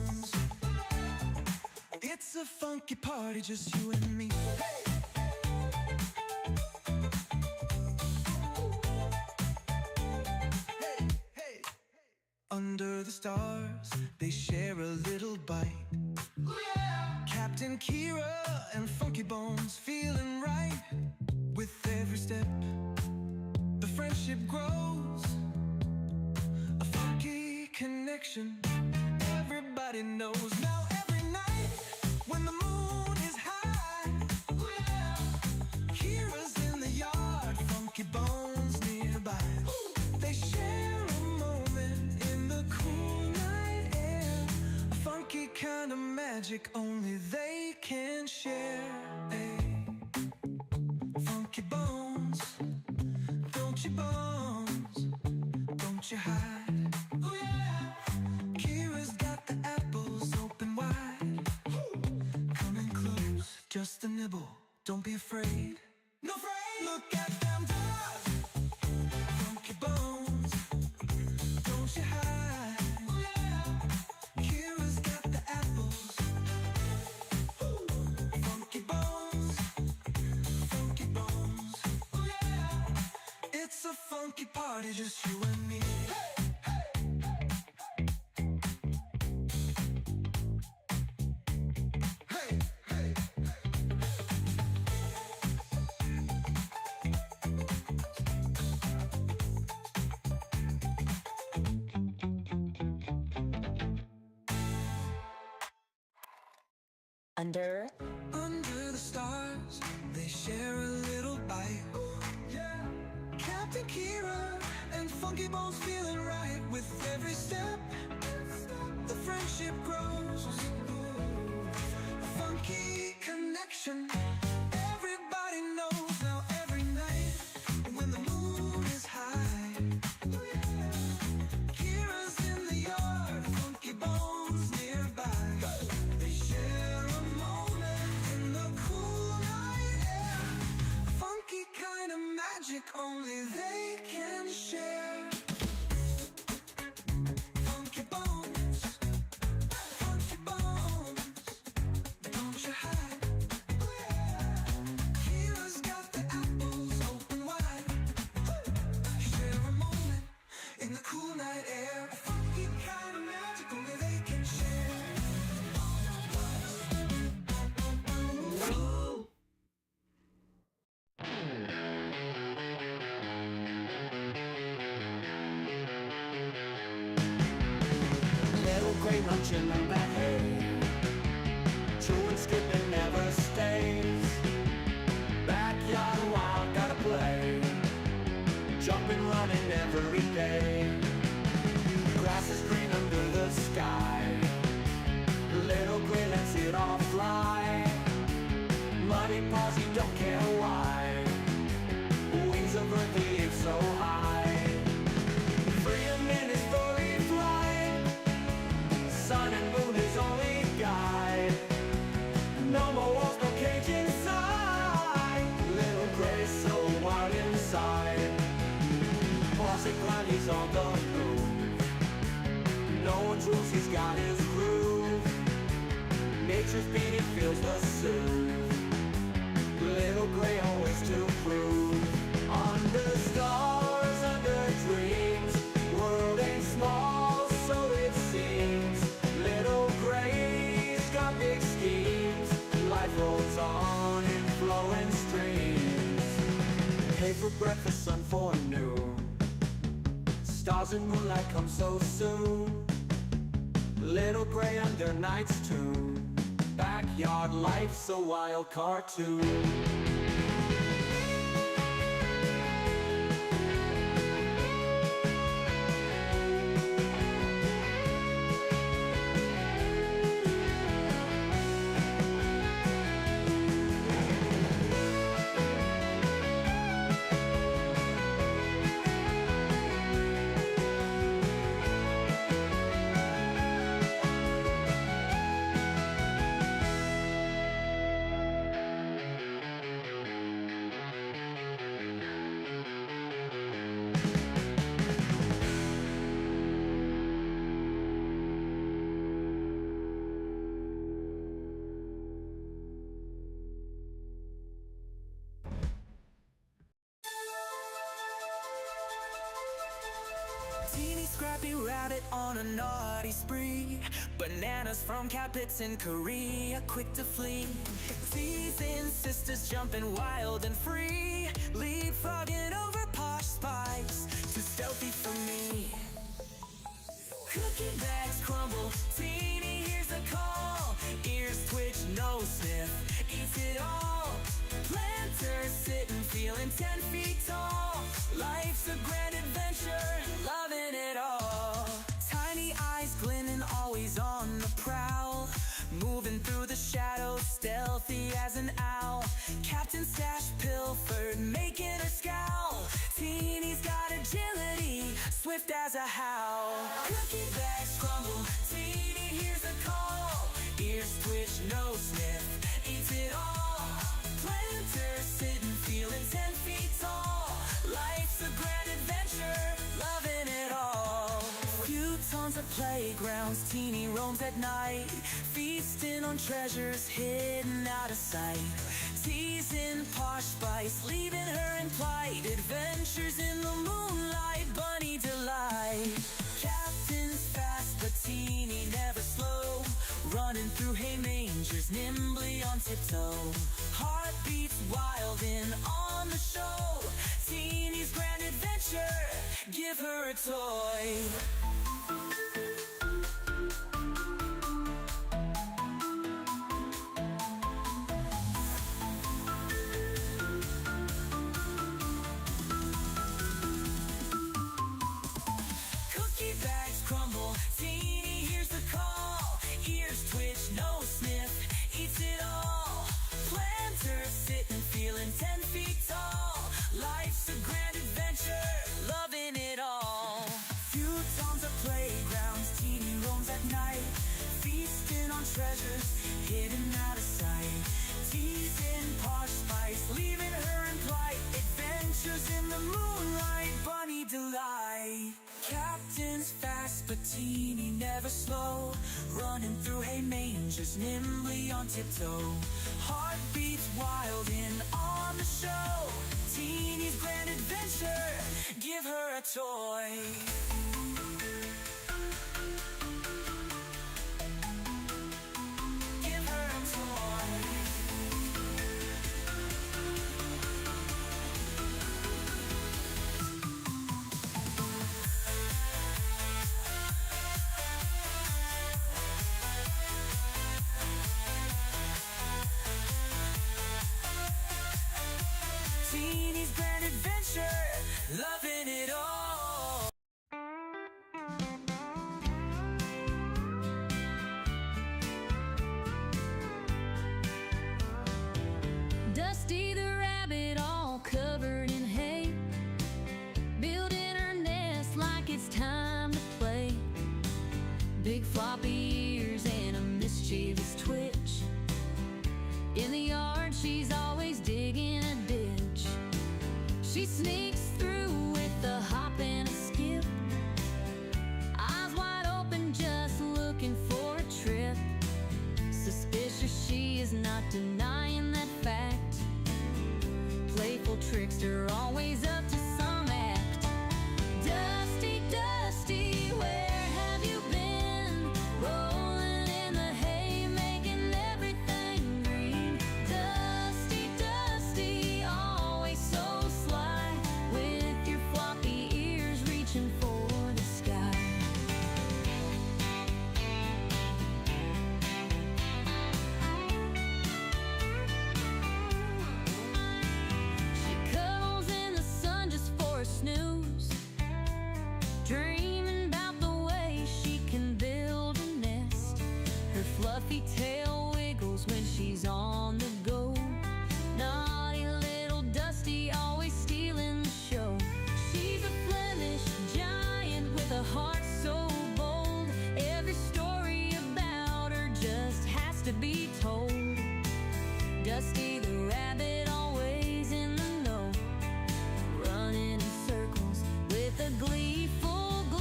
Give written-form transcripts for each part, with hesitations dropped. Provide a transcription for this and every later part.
bones. It's a funky party, just you and me. Under the stars, they share a little bite. Ooh, yeah. Captain Kira and Funky Bones feeling right. With every step, the friendship grows. A funky connection, everybody knows. Now every night, when the moon is high, ooh, yeah. Kira's in the yard, Funky Bones nearby. Ooh. They share a moment in the cool night air. A funky kind of magic only they can share. Hey. Funky Bones, don't you bones, don't you hide. Oh yeah. Kira's got the apples open wide. Coming close, just a nibble, don't be afraid. No afraid. Look at them dogs. Funky Bones, don't you hide. Oh yeah. Kira's got the apples. Funky Bones, Funky Bones. Oh yeah. It's a funky party, just you and me. Hey, hey, hey. Under the stars, they share a little bite. Yeah. Captain Kira and Funky Bones feeling right. With every step, the friendship grows. A funky connection, everybody knows. Now every night, when the moon is high, Kira's in the yard, Funky Bones nearby. They share a moment in the cool night air. A funky kind of magic only they can share. Funky Bones, Funky Bones, don't you hide. Kira's got the apples open wide. Share a moment in the cool night air. A funky kind of magic only they can share. Little gray munching on the hay, chewing, skipping, never stays. Backyard wild, gotta play, jumping, running every day. Grass is green under the sky, little gray lets it all fly. Muddy paws, you don't care why, wings of earth, the ape so high. Freedom in his furry flight, sun and moon is only guide. No more walls, no cage inside, little gray so wild inside. Bossy clown, he's on the move, no one's rules, he's got his groove. Nature's beating feels the soothe, little gray always to prove. Under stars, under dreams, world ain't small, so it seems. Little gray's got big schemes, life rolls on in flowing streams. Hay for breakfast, sun for noon, stars and moonlight come so soon. Little gray under night's tune, backyard life's a wild cartoon. Scrappy Rabbit on a naughty spree. Bananas from Capits in Korea, quick to flee. Seasoned sisters jumping wild and free, leapfrogging over Posh spice, too stealthy for me. Cookie bags crumble, Teeny hears a call. Ears twitch, nose sniff, eats it all. Planters sitting, feeling 10 feet tall. Life's a grand adventure, loving it all. Tiny eyes glinting, always on the prowl. Moving through the shadows, stealthy as an owl. Captain Stash pilfered, making her scowl. Teeny's got agility, swift as a howl. Cookie bags crumble, Teeny hears the call. Ears twitch, nose sniff, eats it all. Planters sitting, feeling 10 feet tall. Life's a grand adventure, loving it all. Few tons of playgrounds, Teeny roams at night, feasting on treasures hidden out of sight. Teasing Posh spice, leaving her in plight. Adventures in the moonlight, bunny delight. Captain's fast, but Teeny never slow. Running through hay mangers, nimbly on tiptoe. Heartbeats wild and on the show. Teeny's grand adventure, give her a toy. Cookie bags crumble, Teeny hears the call. Ears twitch, nose sniff, eats it all. Planters sitting, feeling 10 feet tall. Life's a grand adventure, loving it all. Few tons of playgrounds, Teeny roams at night, feasting on treasures hidden out of sight. Teasing Posh spice, leaving her in plight. Adventures in the moonlight, bunny delight. Captain's fast, but Teeny never slow. Running through hay mangers, nimbly on tiptoe. Heartbeats wild and on the show. Teeny's grand adventure, give her a toy. Give her a toy. Teeny's grand adventure, loving it all. Dusty the rabbit, all covered in hay, building her nest like it's time to play. Big floppy ears and a mischievous twitch. In the yard, she's always digging a ditch. She sneaks through with a hop and a skip, eyes wide open, just looking for a trip. Suspicious, she is not denying that fact. Playful trickster, always up to some act. Dusty, Dusty, where have you been? Rolling in the hay, making everything green. Dusty, Dusty, always so sly, with your floppy ears reaching for the sky. She cuddles in the sun just for a snooze, dreaming about the way she can build a nest. Her fluffy tail wiggles when she's on the go. Naughty little Dusty, always stealing the show. She's a Flemish giant with a heart so bold. Every story about her just has to be told. Dusty the rabbit, always in the know, running in circles with a gleeful glow.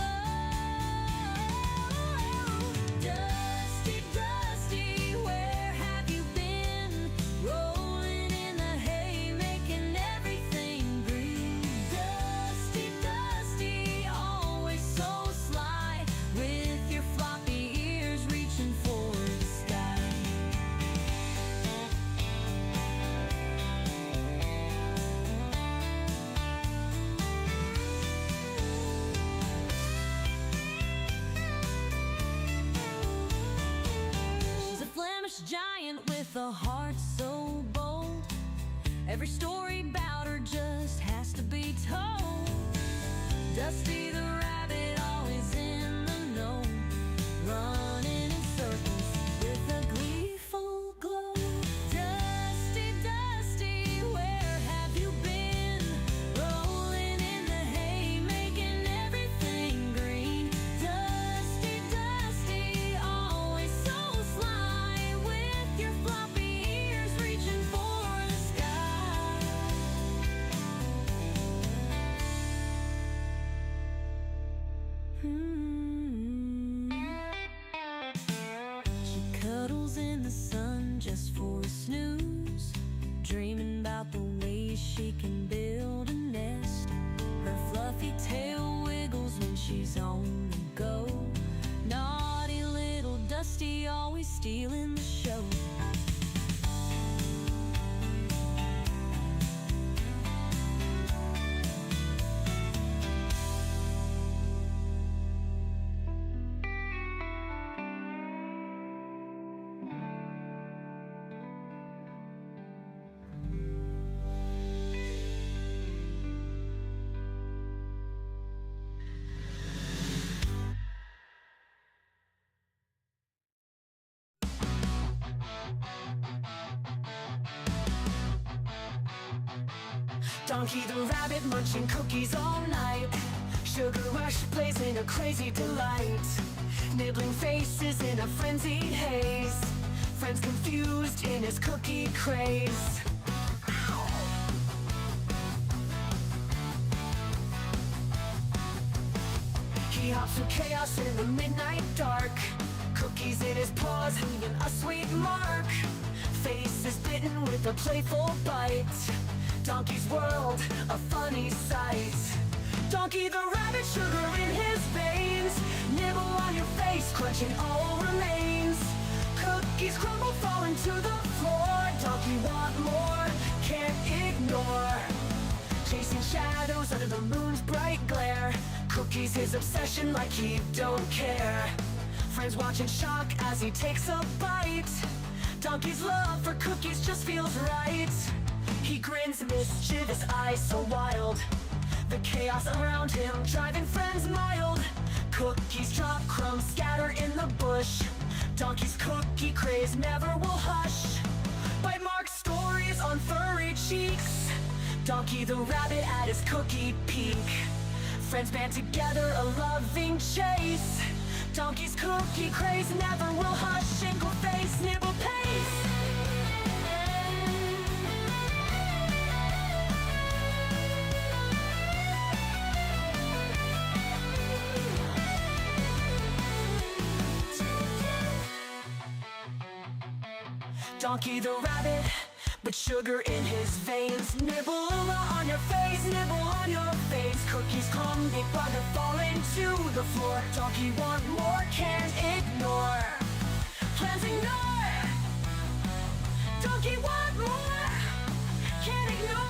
Dusty, Dusty, first giant with a heart so bold. Every story about her just has to be told. Dusty the rabbit, always in the know, running in circles with a gleeful glow. Dusty, Dusty, where have you been? Rolling in the hay, making everything green. Dusty, Dusty, always so sly, with your floppy ears reaching for the sky. She cuddles in the sun just for a snooze, dreaming about the ways she can build a nest. Her fluffy tail wiggles when she's on the go. Naughty little Dusty, always stealing the show. Donkey the rabbit munching cookies all night. Sugar rush blazing a crazy delight. Nibbling faces in a frenzied haze. Friends confused in his cookie craze. He hops through chaos in the midnight dark. Cookies in his paws, leaving a sweet mark. Face is bitten with a playful bite. Donkey's world, a funny sight. Donkey the rabbit, sugar in his veins. Nibble on your face, crunching all remains. Cookies crumble, falling to the floor. Donkey want more, can't ignore. Chasing shadows under the moon's bright glare. Cookies his obsession, like he don't care. Friends watch in shock as he takes a bite. Donkey's love for cookies just feels right. He grins, mischievous eyes so wild. The chaos around him driving friends mild. Cookies drop, crumbs scatter in the bush. Donkey's cookie craze never will hush. Bite mark stories on furry cheeks. Donkey the rabbit at his cookie peak. Friends band together, a loving chase. Donkey's cookie craze never will hush. Inkle face, nibble pace. Donkey the rabbit, but sugar in his veins. Nibble on your face, nibble on your face. Cookies come, big brother falling to the floor. Donkey want more, can't ignore. Plans ignore. Donkey want more, can't ignore.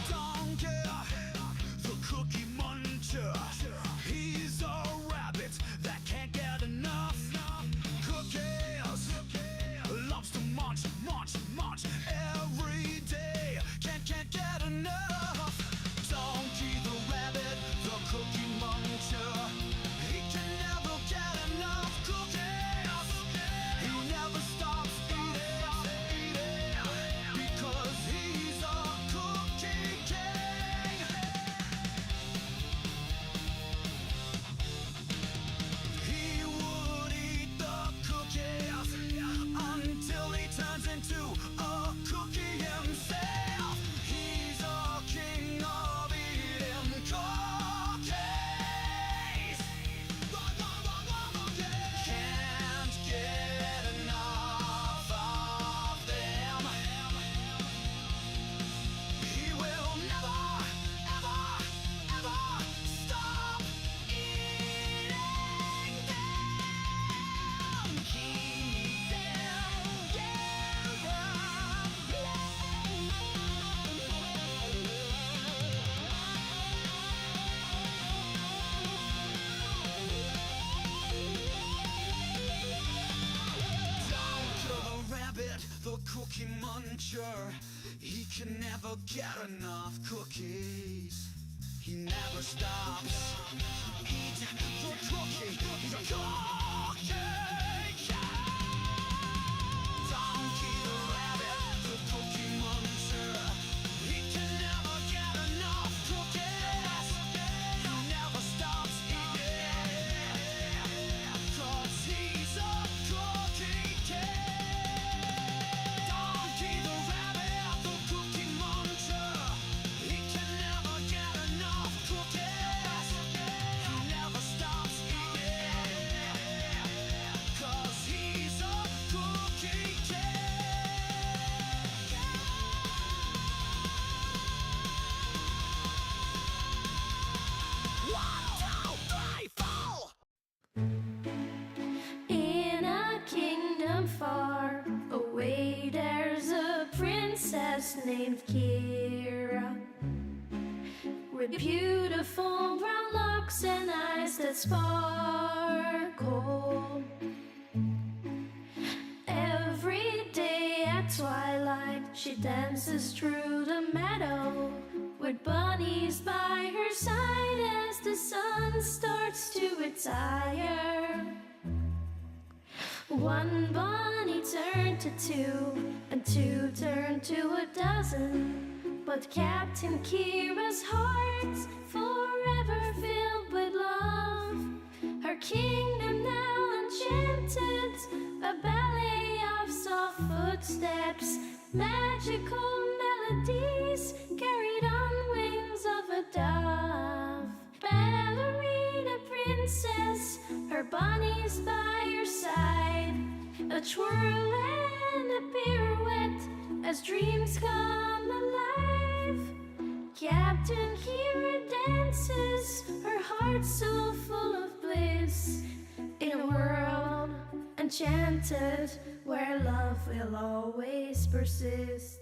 Donkey, the cookie muncher. He's a rabbit that muncher. He can never get enough cookies. He never stops eating the cookie. He's a cookie cat. Donkey the rabbit, the cookie muncher. He can never get enough cookies. He never stops eating, 'cause he's a cookie cat. Donkey the rabbit, the cookie muncher. He can never get enough cookies. He never stops eating, 'cause he's a cookie cat. One, two, three, four. In a kingdom far away, there's a princess named Kira, with beautiful brown locks and eyes that sparkle. Every day at twilight, she dances through the meadow with bunnies by her side as the sun starts to retire. One bunny turned to two, and two turned to a dozen. But Captain Kira's heart's forever filled with love. Her kingdom now enchanted, a ballet of soft footsteps, magical melodies carried on wings of a dove. Ballerina princess, her bunnies by your side, a twirl and a pirouette as dreams come alive. Captain Kira dances, her heart so full of bliss, in a world enchanted where love will always persist.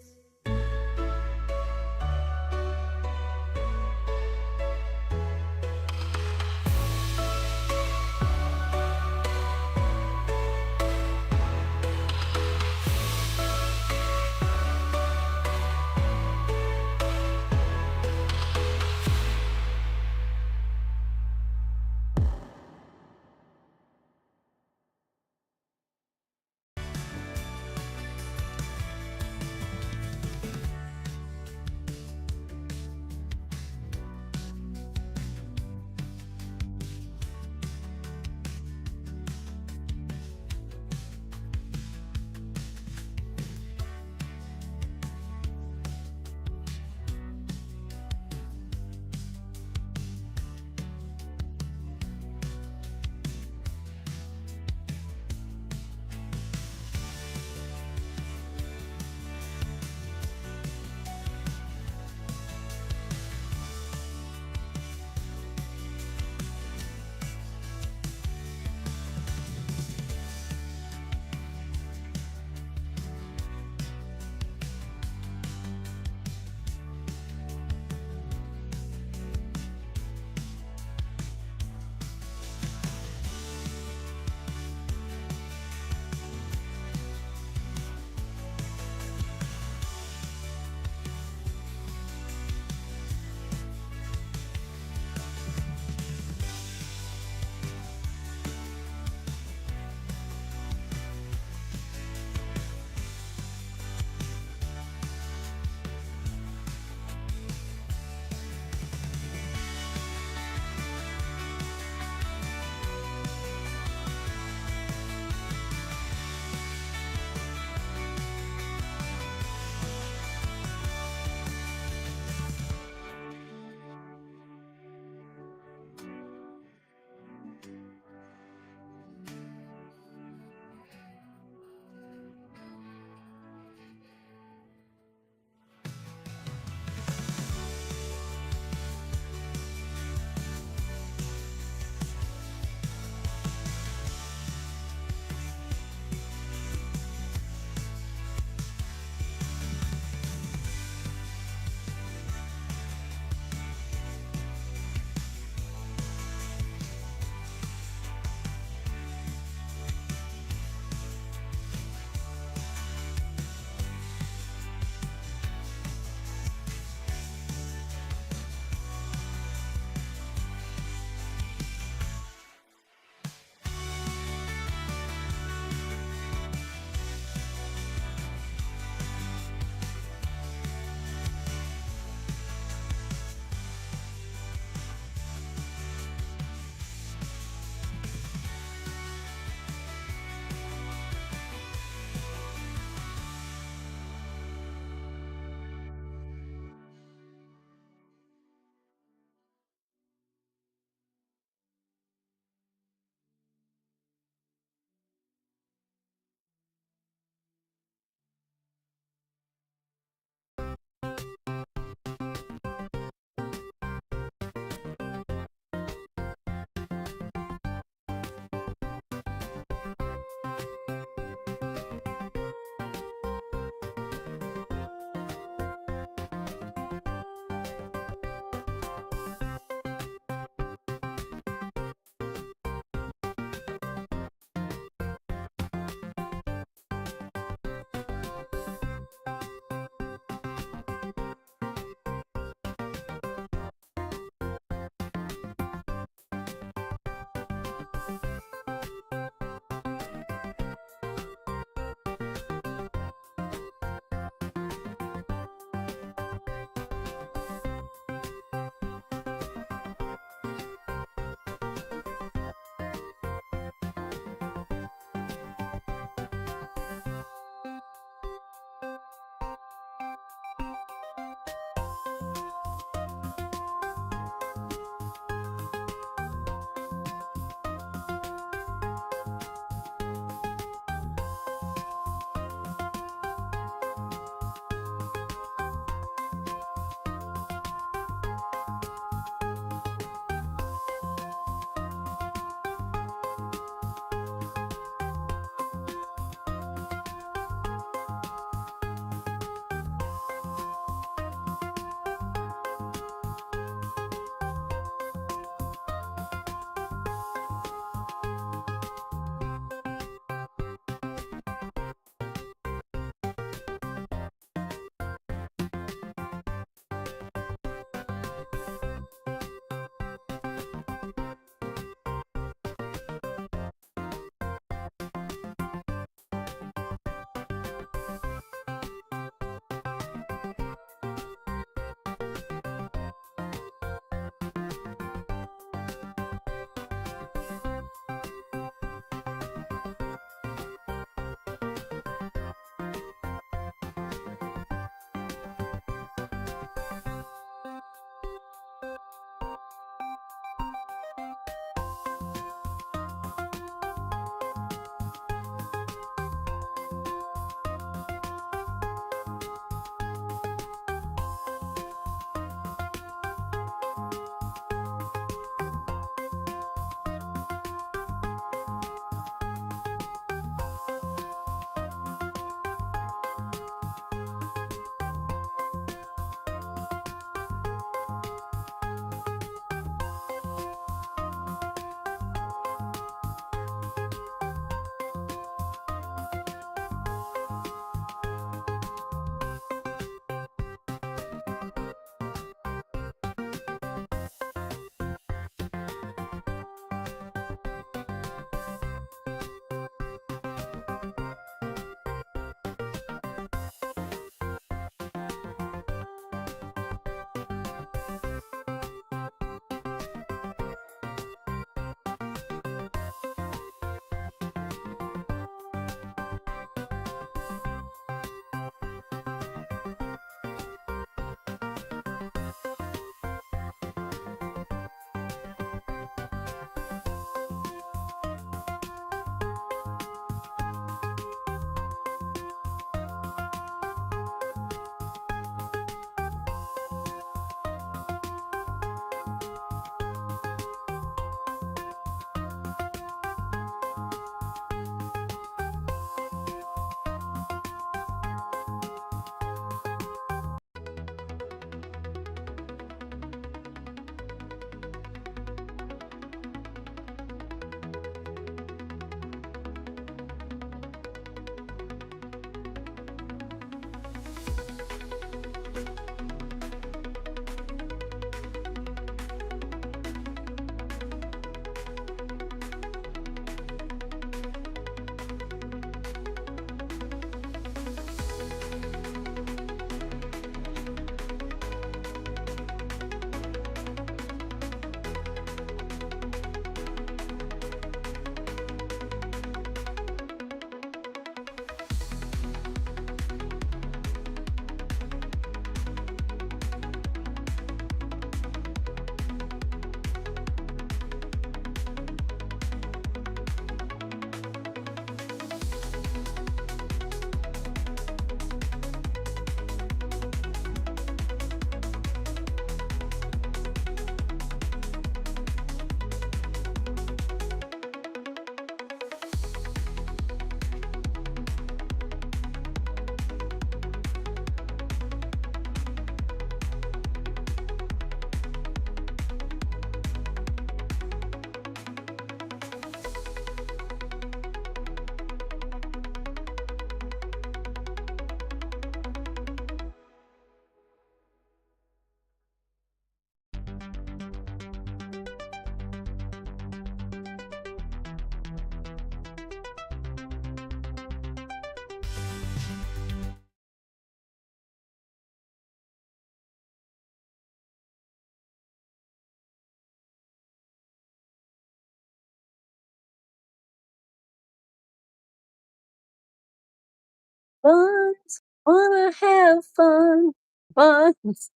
Bunz, wanna have fun. Bunz.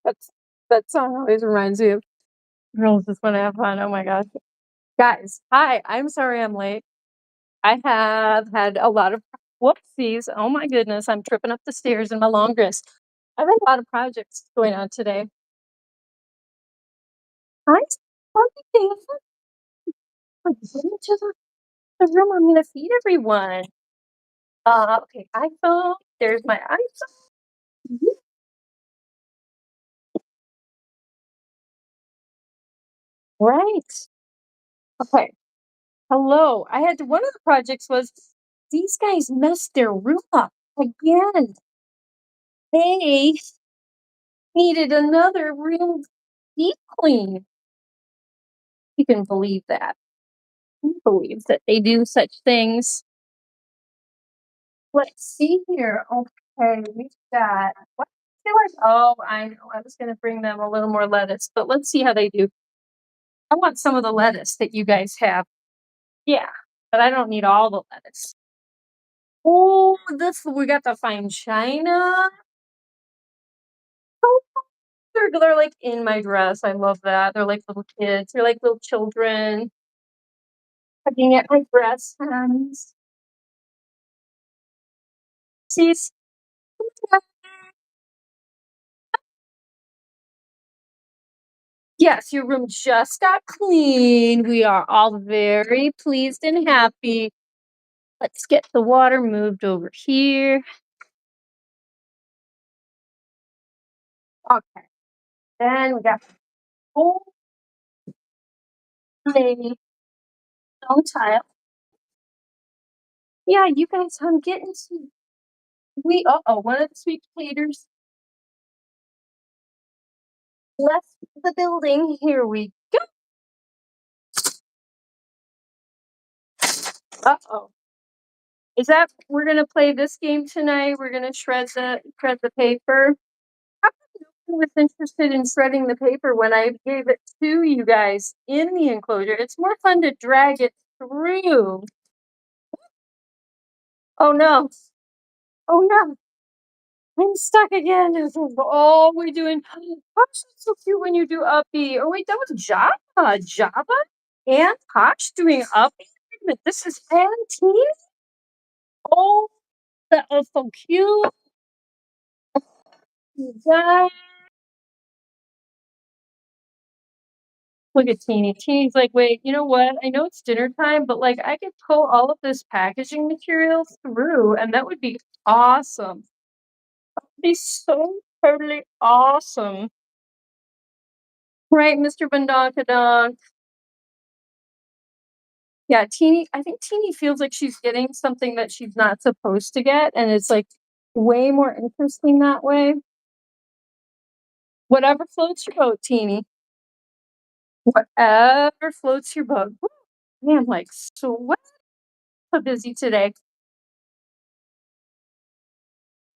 That's, that song always reminds me of girls just wanna have fun. Oh my gosh. Guys, hi. I'm sorry I'm late. I have had a lot of whoopsies. Oh my goodness. I'm tripping up the stairs in my long dress. I've had a lot of projects going on today. Hi, David. Like, get into the room. I'm gonna feed everyone. Okay, iPhone. There's my iPhone. Right. Okay. Hello. I had to, one of the projects was these guys messed their room up again. They needed another real deep clean. You can believe that. Can you believe that they do such things? Let's see here. Okay, we've got what do I oh, I know. I was gonna bring them a little more lettuce, but let's see how they do. I want some of the lettuce that you guys have. Yeah, but I don't need all the lettuce. Oh, this we got the fine china. Oh, they're like in my dress. I love that. They're like little kids. They're like little children tugging at my breast hands. See, yes, your room just got clean. We are all very pleased and happy. Let's get the water moved over here. Okay. Then we got the whole thing on tile. Yeah, you guys, I'm getting to we one of the sweet potatoes left the building. Here we go. Uh-oh. Is that we're gonna play this game tonight? We're gonna shred the paper. How come no one was interested in shredding the paper when I gave it to you guys in the enclosure? It's more fun to drag it through. Oh no. Oh no. I'm stuck again. Oh, we're doing Posh is so cute when you do uppy. Oh wait, that was Jabba. Jabba and Posh doing uppy. Wait a minute, this is Antique. Oh, that was so cute. That look at Teeny. Teeny's like, wait, you know what? I know it's dinner time, but like I could pull all of this packaging material through, and that would be awesome. That'd be so totally awesome. Right, Mr. Bundonkadonk. Yeah, Teeny, I think Teeny feels like she's getting something that she's not supposed to get, and it's like way more interesting that way. Whatever floats your boat, Teeny. Whatever floats your boat. Woo, man, like so busy today.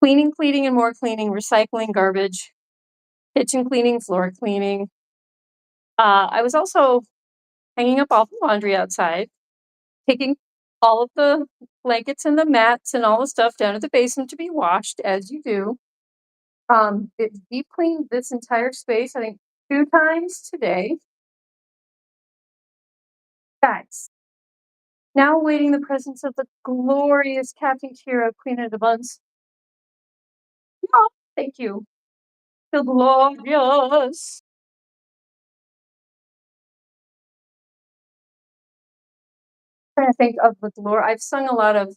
Cleaning, cleaning, and more cleaning, recycling, garbage, kitchen cleaning, floor cleaning. I was also hanging up all the laundry outside, taking all of the blankets and the mats and all the stuff down to the basement to be washed, as you do. It deep cleaned this entire space, I think 2 times today. Guys, now awaiting the presence of the glorious Captain Kira, Queen of the Bunz. Oh, thank you. The glorious. Trying to think of the glory. I've sung a lot of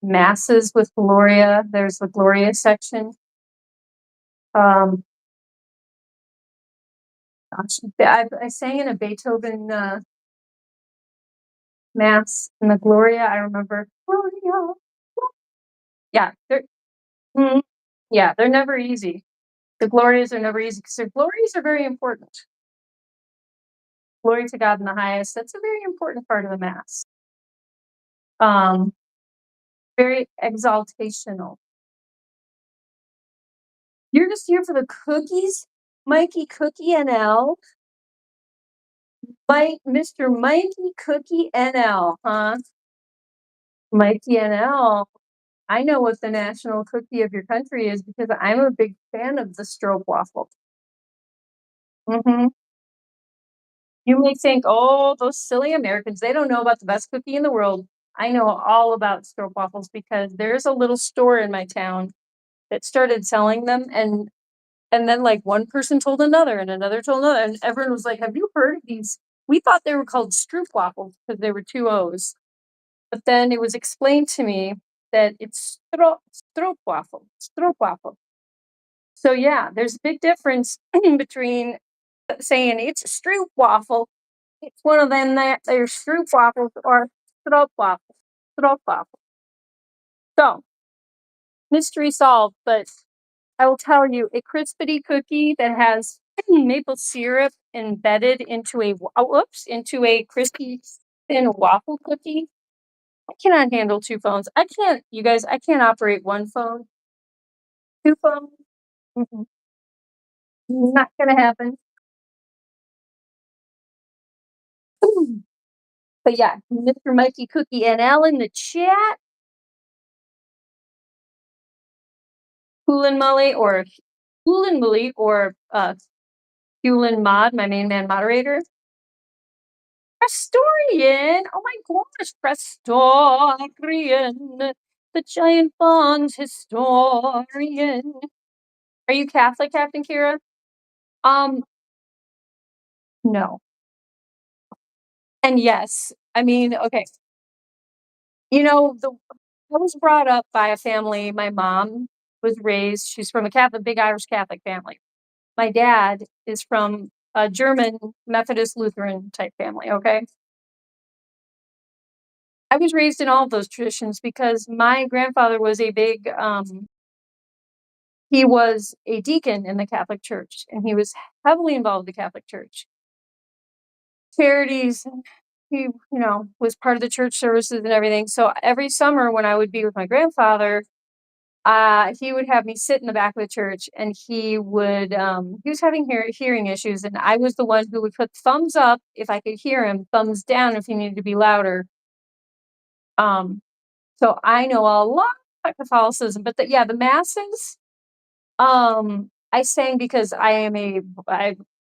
masses with Gloria. There's the Gloria section. Gosh, I sang in a Beethoven mass in the Gloria. I remember Gloria. Yeah, they're never easy. The Glorias are never easy because the Glorias are very important. Glory to God in the highest. That's a very important part of the mass. Very exaltational. You're just here for the cookies, Mikey Cookie NL. Mr. Mikey Cookie NL, huh? Mikey NL. I know what the national cookie of your country is because I'm a big fan of the stroopwafel. Mhm. You may think, "Oh, those silly Americans, they don't know about the best cookie in the world." I know all about stroopwafels because there's a little store in my town that started selling them, and then, like, one person told another, and another told another, and everyone was like, "Have you heard of these?" We thought they were called stroopwafels because they were 2 O's, but then it was explained to me that it's stroopwafel. So, yeah, there's a big difference between saying it's a stroopwafel. It's one of them that they're stroopwafels or stroopwafel. Stroopwafel. So, mystery solved, but I will tell you, a crispity cookie that has maple syrup embedded into into a crispy thin waffle cookie. I cannot handle 2 phones. I can't, you guys, I can't operate 1 phone. 2 phones? Mm-mm. Not gonna happen. But yeah, Mr. Mikey Cookie NL in the chat. Coolin Mully or Coolin Mully or Coolin Mod, my main man moderator. Prestorian! Oh my gosh, Prestorian! The giant Bunz historian. Are you Catholic, Captain Kira? Um, no. And yes. I mean, okay. You know, I was brought up by a family. My mom was raised, she's from a Catholic, big Irish Catholic family. My dad is from a German Methodist Lutheran type family, okay? I was raised in all of those traditions because my grandfather was a big, he was a deacon in the Catholic Church, and he was heavily involved with the Catholic Church. Charities, he, was part of the church services and everything. So every summer when I would be with my grandfather, he would have me sit in the back of the church, and he was having hearing issues, and I was the one who would put thumbs up if I could hear him, thumbs down if he needed to be louder. Um, so I know a lot about Catholicism, but yeah, the masses, I sang because I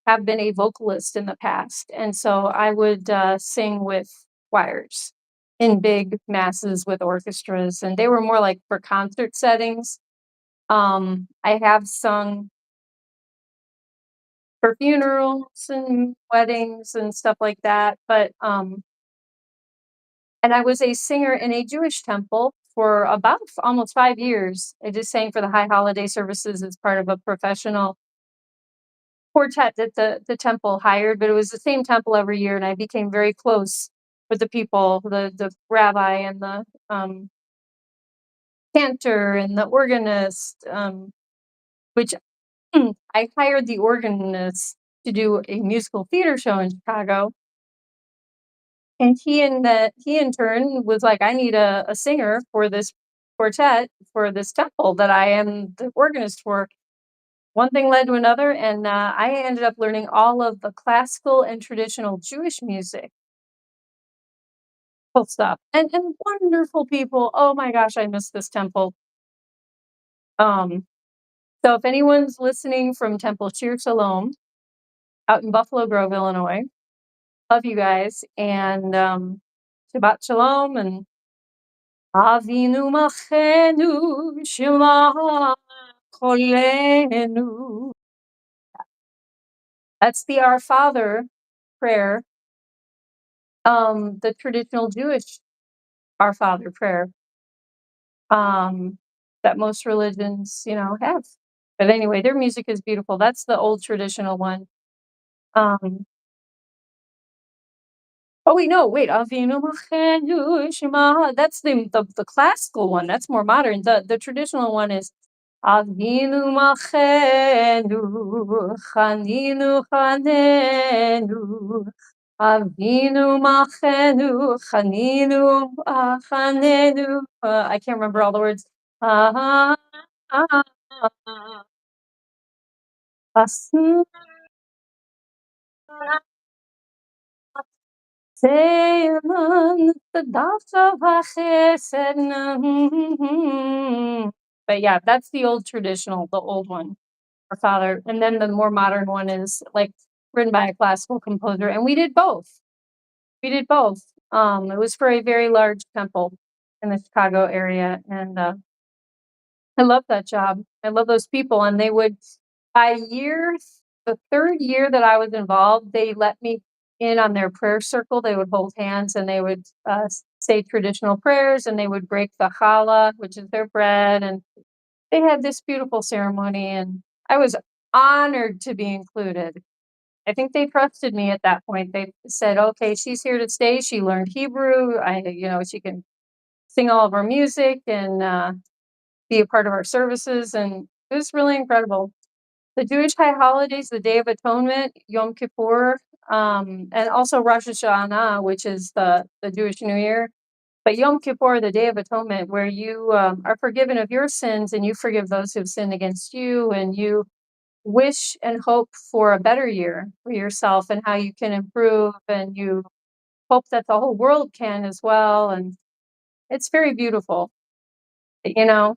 have been a vocalist in the past, and so I would sing with choirs in big masses with orchestras, and they were more like for concert settings. I have sung for funerals and weddings and stuff like that, but and I was a singer in a Jewish temple for about almost 5 years. I just sang for the high holiday services as part of a professional quartet that the temple hired, but it was the same temple every year, and I became very close with the people, the rabbi and the cantor and the organist, which I hired the organist to do a musical theater show in Chicago. And he in turn was like, I need a singer for this quartet for this temple that I am the organist for. One thing led to another, and I ended up learning all of the classical and traditional Jewish music. Cool stuff. And wonderful people. Oh my gosh, I miss this temple. Um, so if anyone's listening from Temple Shir Shalom out in Buffalo Grove, Illinois, love you guys. And Shabbat Shalom and Avinu Machenu Shema Kolenu. That's the Our Father prayer. The traditional Jewish Our Father prayer. That most religions, have. But anyway, their music is beautiful. That's the old traditional one. Um, oh wait, no, wait. Avinu Machenu Shema. That's the classical one. That's more modern. The traditional one is Avinu Machenu Chaninu Chanenu. Avinu Machenu Chaninu Chanenu. I can't remember all the words. Ah, ah, ah, ah. Asna Seaman, the doctor said, but yeah, that's the old traditional, the old one, our father. And then the more modern one is like written by a classical composer. And we did both. We did both. It was for a very large temple in the Chicago area. And I love that job. I love those people. And they would, by the third year that I was involved, they let me in on their prayer circle. They would hold hands and they would say traditional prayers and they would break the challah, which is their bread. And they had this beautiful ceremony. And I was honored to be included. I think they trusted me at that point. They said, okay, she's here to stay. She learned Hebrew. She can sing all of our music and be a part of our services. And it was really incredible. The Jewish high holidays, the Day of Atonement, Yom Kippur, and also Rosh Hashanah, which is the Jewish New Year. But Yom Kippur, the Day of Atonement, where you are forgiven of your sins and you forgive those who've sinned against you, and you wish and hope for a better year for yourself and how you can improve, and you hope that the whole world can as well. And it's very beautiful, you know.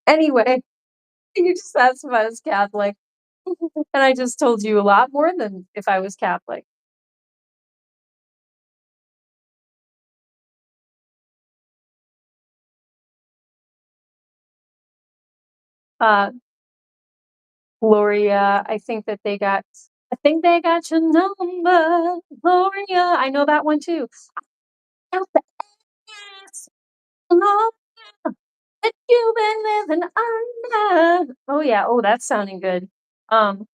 Anyway, you just asked if I was Catholic. And I just told you a lot more than if I was Catholic. Uh, Gloria, I think they got your number. Gloria, I know that one too. Got the ass, Gloria, that you've been living under. Oh yeah, oh that's sounding good. Um,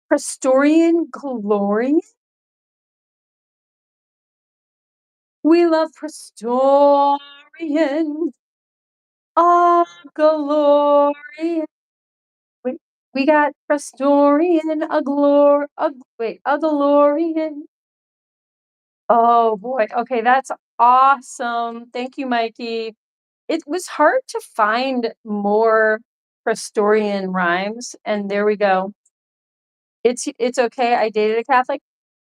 Prestorian Gloria. We love Prestorian. Oh, Gloria. We got Prestorian, a Galorian. Oh boy. Okay, that's awesome. Thank you, Mikey. It was hard to find more Prestorian rhymes, and there we go. It's okay. I dated a Catholic.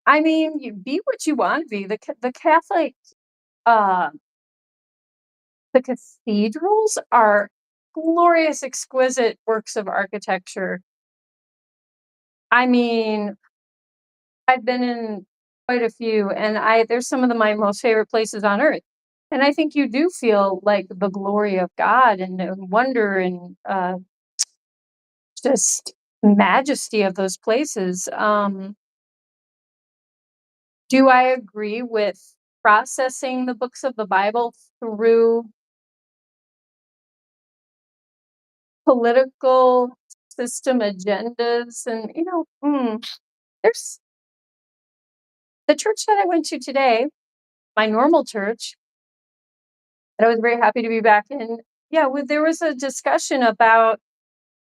I mean, you be what you want to be. The Catholic, uh, the cathedrals are glorious, exquisite works of architecture. I mean, I've been in quite a few, and there's some of my most favorite places on earth. And I think you do feel like the glory of God and wonder and just majesty of those places. Do I agree with processing the books of the Bible through political system agendas? And, there's the church that I went to today, my normal church, that I was very happy to be back in. Yeah, there was a discussion about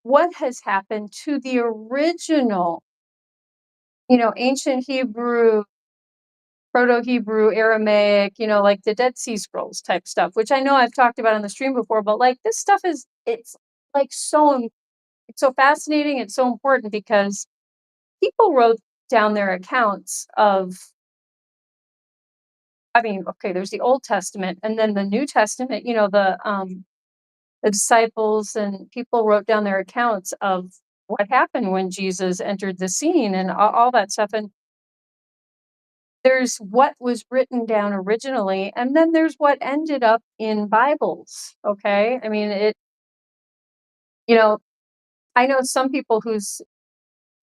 what has happened to the original, ancient Hebrew, Proto-Hebrew, Aramaic, like the Dead Sea Scrolls type stuff, which I know I've talked about on the stream before, but like this stuff it's like it's so fascinating. It's so important because people wrote down their accounts of, I mean, okay, there's the Old Testament and then the New Testament, the disciples and people wrote down their accounts of what happened when Jesus entered the scene and all that stuff. And there's what was written down originally, and then there's what ended up in Bibles. Okay. I mean, you know, I know some people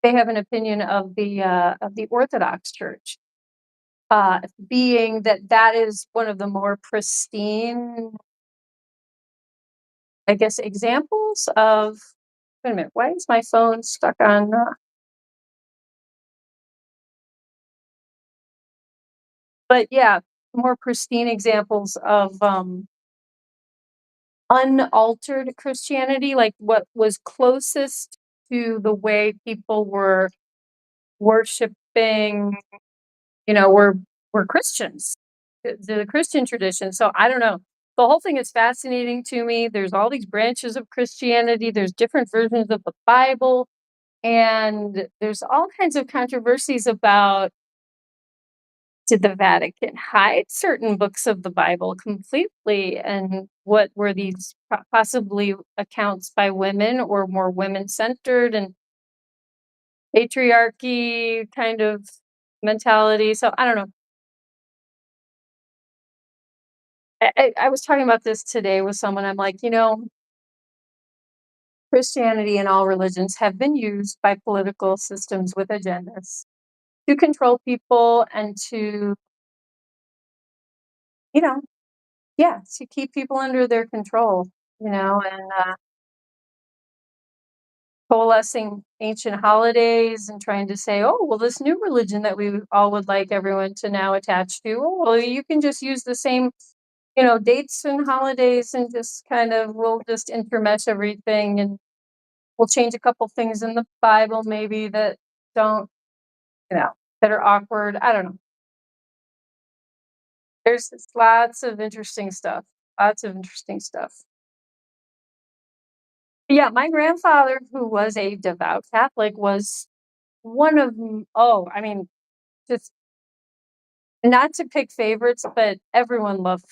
they have an opinion of the Orthodox Church, being that is one of the more pristine, I guess, examples of. Wait a minute, why is my phone stuck on? But yeah, more pristine examples of unaltered Christianity, like what was closest to the way people were worshiping, were Christians, the Christian tradition. So I don't know. The whole thing is fascinating to me. There's all these branches of Christianity. There's different versions of the Bible. And there's all kinds of controversies about, did the Vatican hide certain books of the Bible completely? And what were these possibly accounts by women or more women centered and patriarchy kind of mentality? So I don't know. I was talking about this today with someone. I'm like, Christianity and all religions have been used by political systems with agendas to control people and to, you know, yeah, to keep people under their control, and coalescing ancient holidays and trying to say, oh, well, this new religion that we all would like everyone to now attach to, oh, well, you can just use the same, dates and holidays and just kind of, we'll just intermesh everything and we'll change a couple things in the Bible maybe that don't, you know, that are awkward. I don't know. There's just lots of interesting stuff. Lots of interesting stuff. Yeah, my grandfather, who was a devout Catholic, was one of oh, I mean, just not to pick favorites, but everyone loved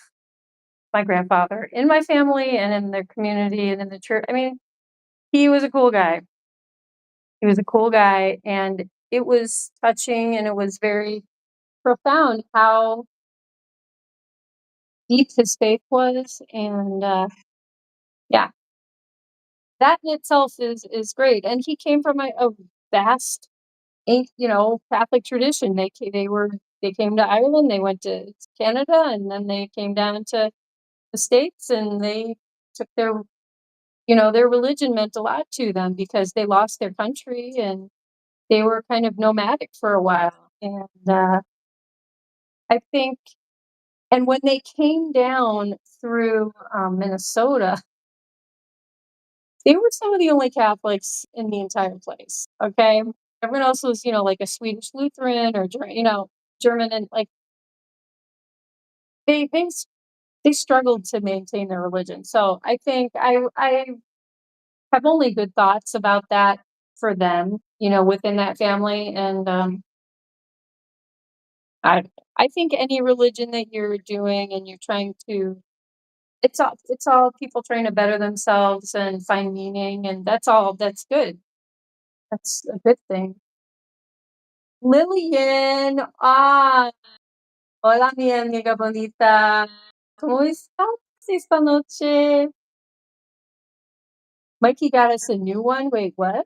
my grandfather in my family and in the community and in the church. I mean, he was a cool guy. He was a cool guy, and it was touching and it was very profound how deep his faith was. And yeah, that in itself is great. And he came from a vast, Catholic tradition. They came to Ireland, they went to Canada, and then they came down to the States, and they took their religion meant a lot to them because they lost their country and they were kind of nomadic for a while. And I think, and when they came down through Minnesota, they were some of the only Catholics in the entire place. Okay. Everyone else was, like a Swedish Lutheran or, German, and like they, they, they struggled to maintain their religion. So I think I have only good thoughts about that for them, within that family. And I I think any religion that you're doing and you're trying to, it's all people trying to better themselves and find meaning, and that's good. That's a good thing. Lillian, hola mi amiga bonita. ¿Cómo estás esta noche? Mikey got us a new one. Wait, what?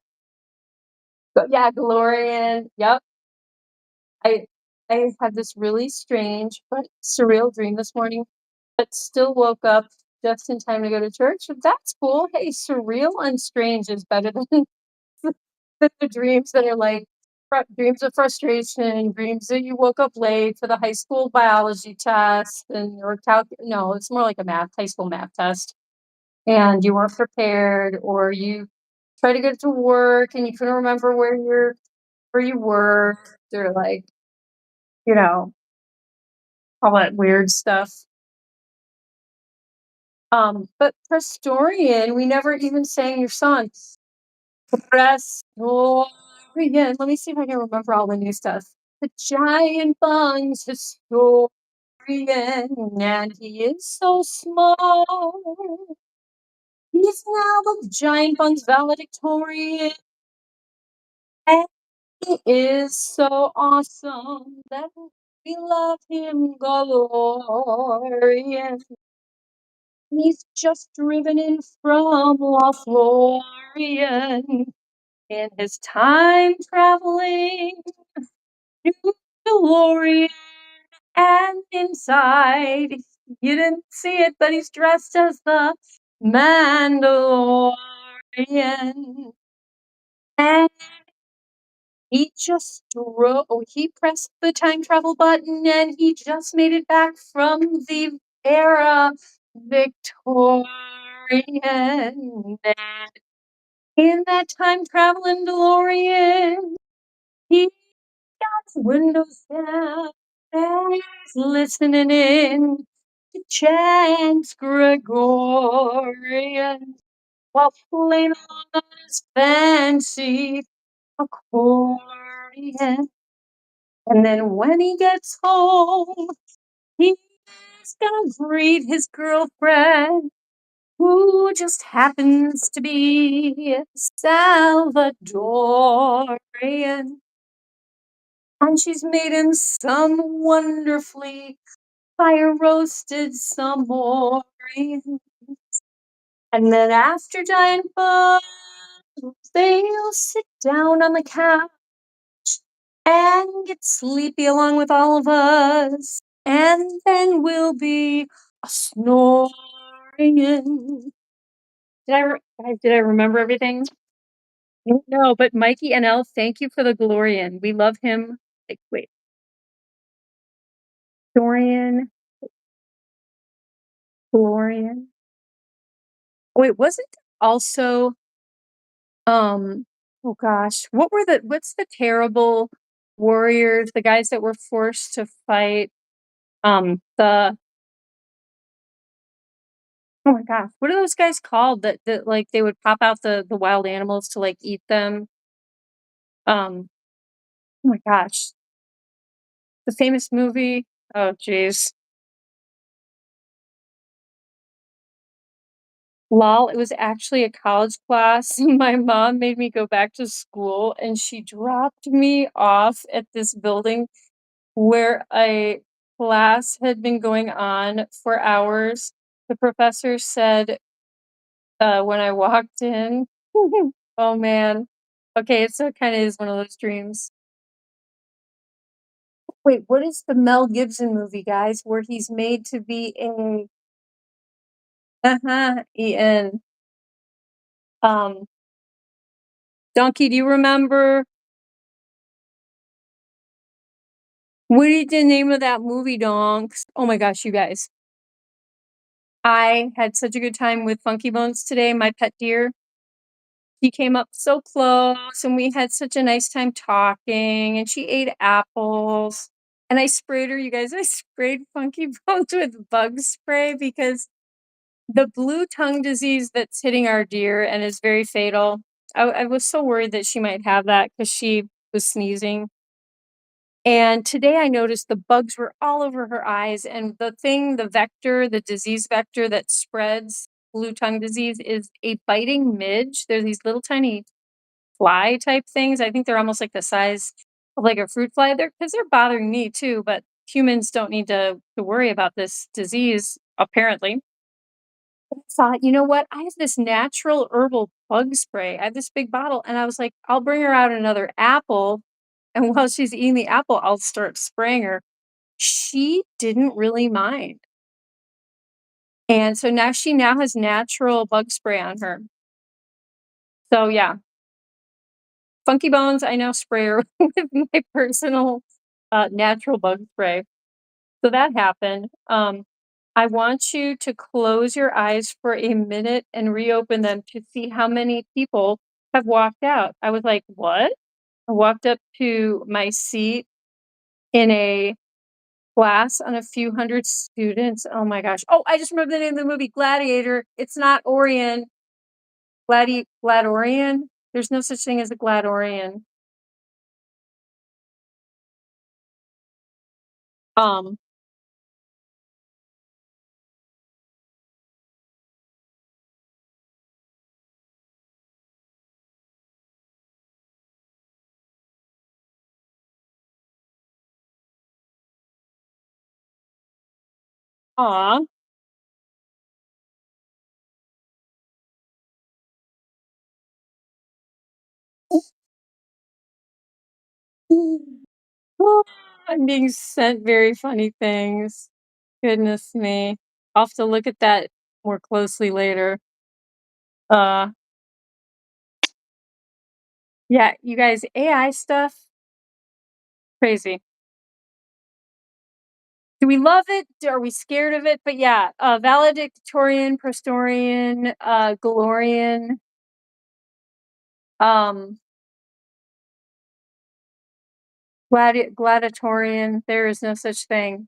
Yeah, Glorian. Yep. I I had this really strange but surreal dream this morning, but still woke up just in time to go to church. That's cool. Hey, surreal and strange is better than than the dreams that are like dreams of frustration, dreams that you woke up late for the high school biology test and or no, it's more like a high school math test, and you weren't prepared, or you try to get to work and you couldn't remember where you worked, or like, you know, all that weird stuff. But Prestorian, we never even sang your song. Prestorian. Let me see if I can remember all the new stuff. The giant Bunz historian, and he is so small. He's now the giant Bunz valedictorian, and he is so awesome that we love him glorious. He's just driven in from Lothlorien in his time traveling to DeLorean, and inside you didn't see it, but he's dressed as the Mandalorian. And he pressed the time travel button and he just made it back from the era Victorian. And in that time traveling DeLorean, he got his windows down and he's listening in to chants Gregorian while playing along on his fancy accordion. And then when he gets home, he's gonna greet his girlfriend, who just happens to be Salvadorian. And she's made him some wonderfully fire-roasted Samoan. And then after giant bugs, they'll sit down on the couch and get sleepy along with all of us. And then we'll be a snoring. Did I remember everything? No, but Mikey and Elle, thank you for the Glorian. We love him. Like, wait, Dorian, Glorian. Wait, wasn't also oh gosh, what's the terrible warriors, the guys that were forced to fight the oh my gosh, what are those guys called that like they would pop out the wild animals to like eat them? Oh my gosh. The famous movie. Oh jeez. Lol, it was actually a college class. My mom made me go back to school and she dropped me off at this building where a class had been going on for hours. The professor said, when I walked in, oh man. Okay, so it kind of is one of those dreams. Wait, what is the Mel Gibson movie, guys, where he's made to be a Ian. Donkey, do you remember what is the name of that movie, Donks? Oh my gosh, you guys. I had such a good time with Funky Bones today, my pet deer. She came up so close and we had such a nice time talking and she ate apples. And I sprayed her, you guys, I sprayed Funky Bones with bug spray because the blue tongue disease that's hitting our deer and is very fatal. I was so worried that she might have that because she was sneezing. And today I noticed the bugs were all over her eyes. And the vector, the disease vector that spreads blue tongue disease is a biting midge. They're these little tiny fly type things. I think they're almost like the size of like a fruit fly. Because they're bothering me too, but humans don't need to worry about this disease, apparently. I thought, you know what? I have this natural herbal bug spray. I have this big bottle, and I was like, I'll bring her out another apple, and while she's eating the apple, I'll start spraying her. She didn't really mind. And so now she has natural bug spray on her. So yeah. Funky Bones, I now spray her with my personal natural bug spray. So that happened. I want you to close your eyes for a minute and reopen them to see how many people have walked out. I was like, what? I walked up to my seat in a class on a few hundred students. Oh my gosh. Oh, I just remember the name of the movie, Gladiator. It's not Orion. Gladorian. There's no such thing as a Gladorian. Um, aw. I'm being sent very funny things. Goodness me. I'll have to look at that more closely later. Uh, yeah, you guys, AI stuff, crazy. Do we love it? Are we scared of it? But yeah, valedictorian, prostorian, Galorian, um, gladiatorian. There is no such thing.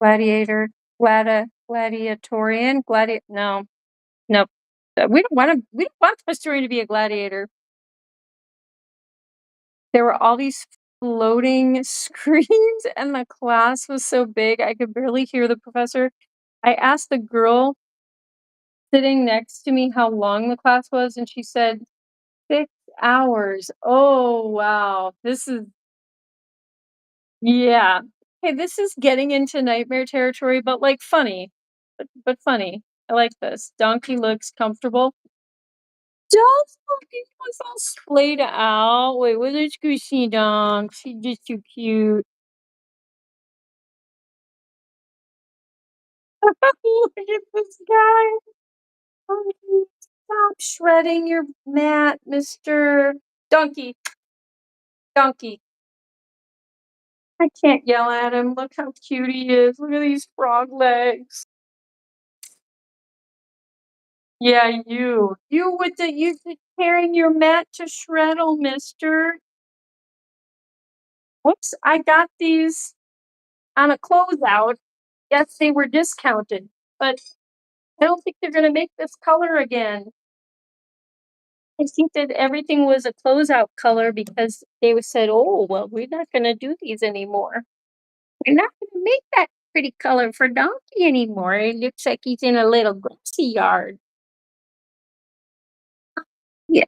Gladiator, gladiatorian, no, nope. We don't want prostorian to be a gladiator. There were all these floating screens, and the class was so big, I could barely hear the professor. I asked the girl sitting next to me how long the class was, and she said 6 hours. Oh, wow. This is yeah. Hey, this is getting into nightmare territory, but, like, funny. But funny. I like this. Donkey looks comfortable. Donkey was all splayed out. Wait, what a squishy dog. She's just too cute. Look at this guy. Oh, stop shredding your mat, Mr. Donkey. Donkey. I can't yell at him. Look how cute he is. Look at these frog legs. Yeah, you. You tearing your mat to shreddle, mister. Whoops, I got these on a closeout. Yes, they were discounted, but I don't think they're gonna make this color again. I think that everything was a closeout color because they said, "Oh, well, we're not gonna do these anymore. We're not gonna make that pretty color for Donkey anymore. It looks like he's in a little grassy yard." Yeah.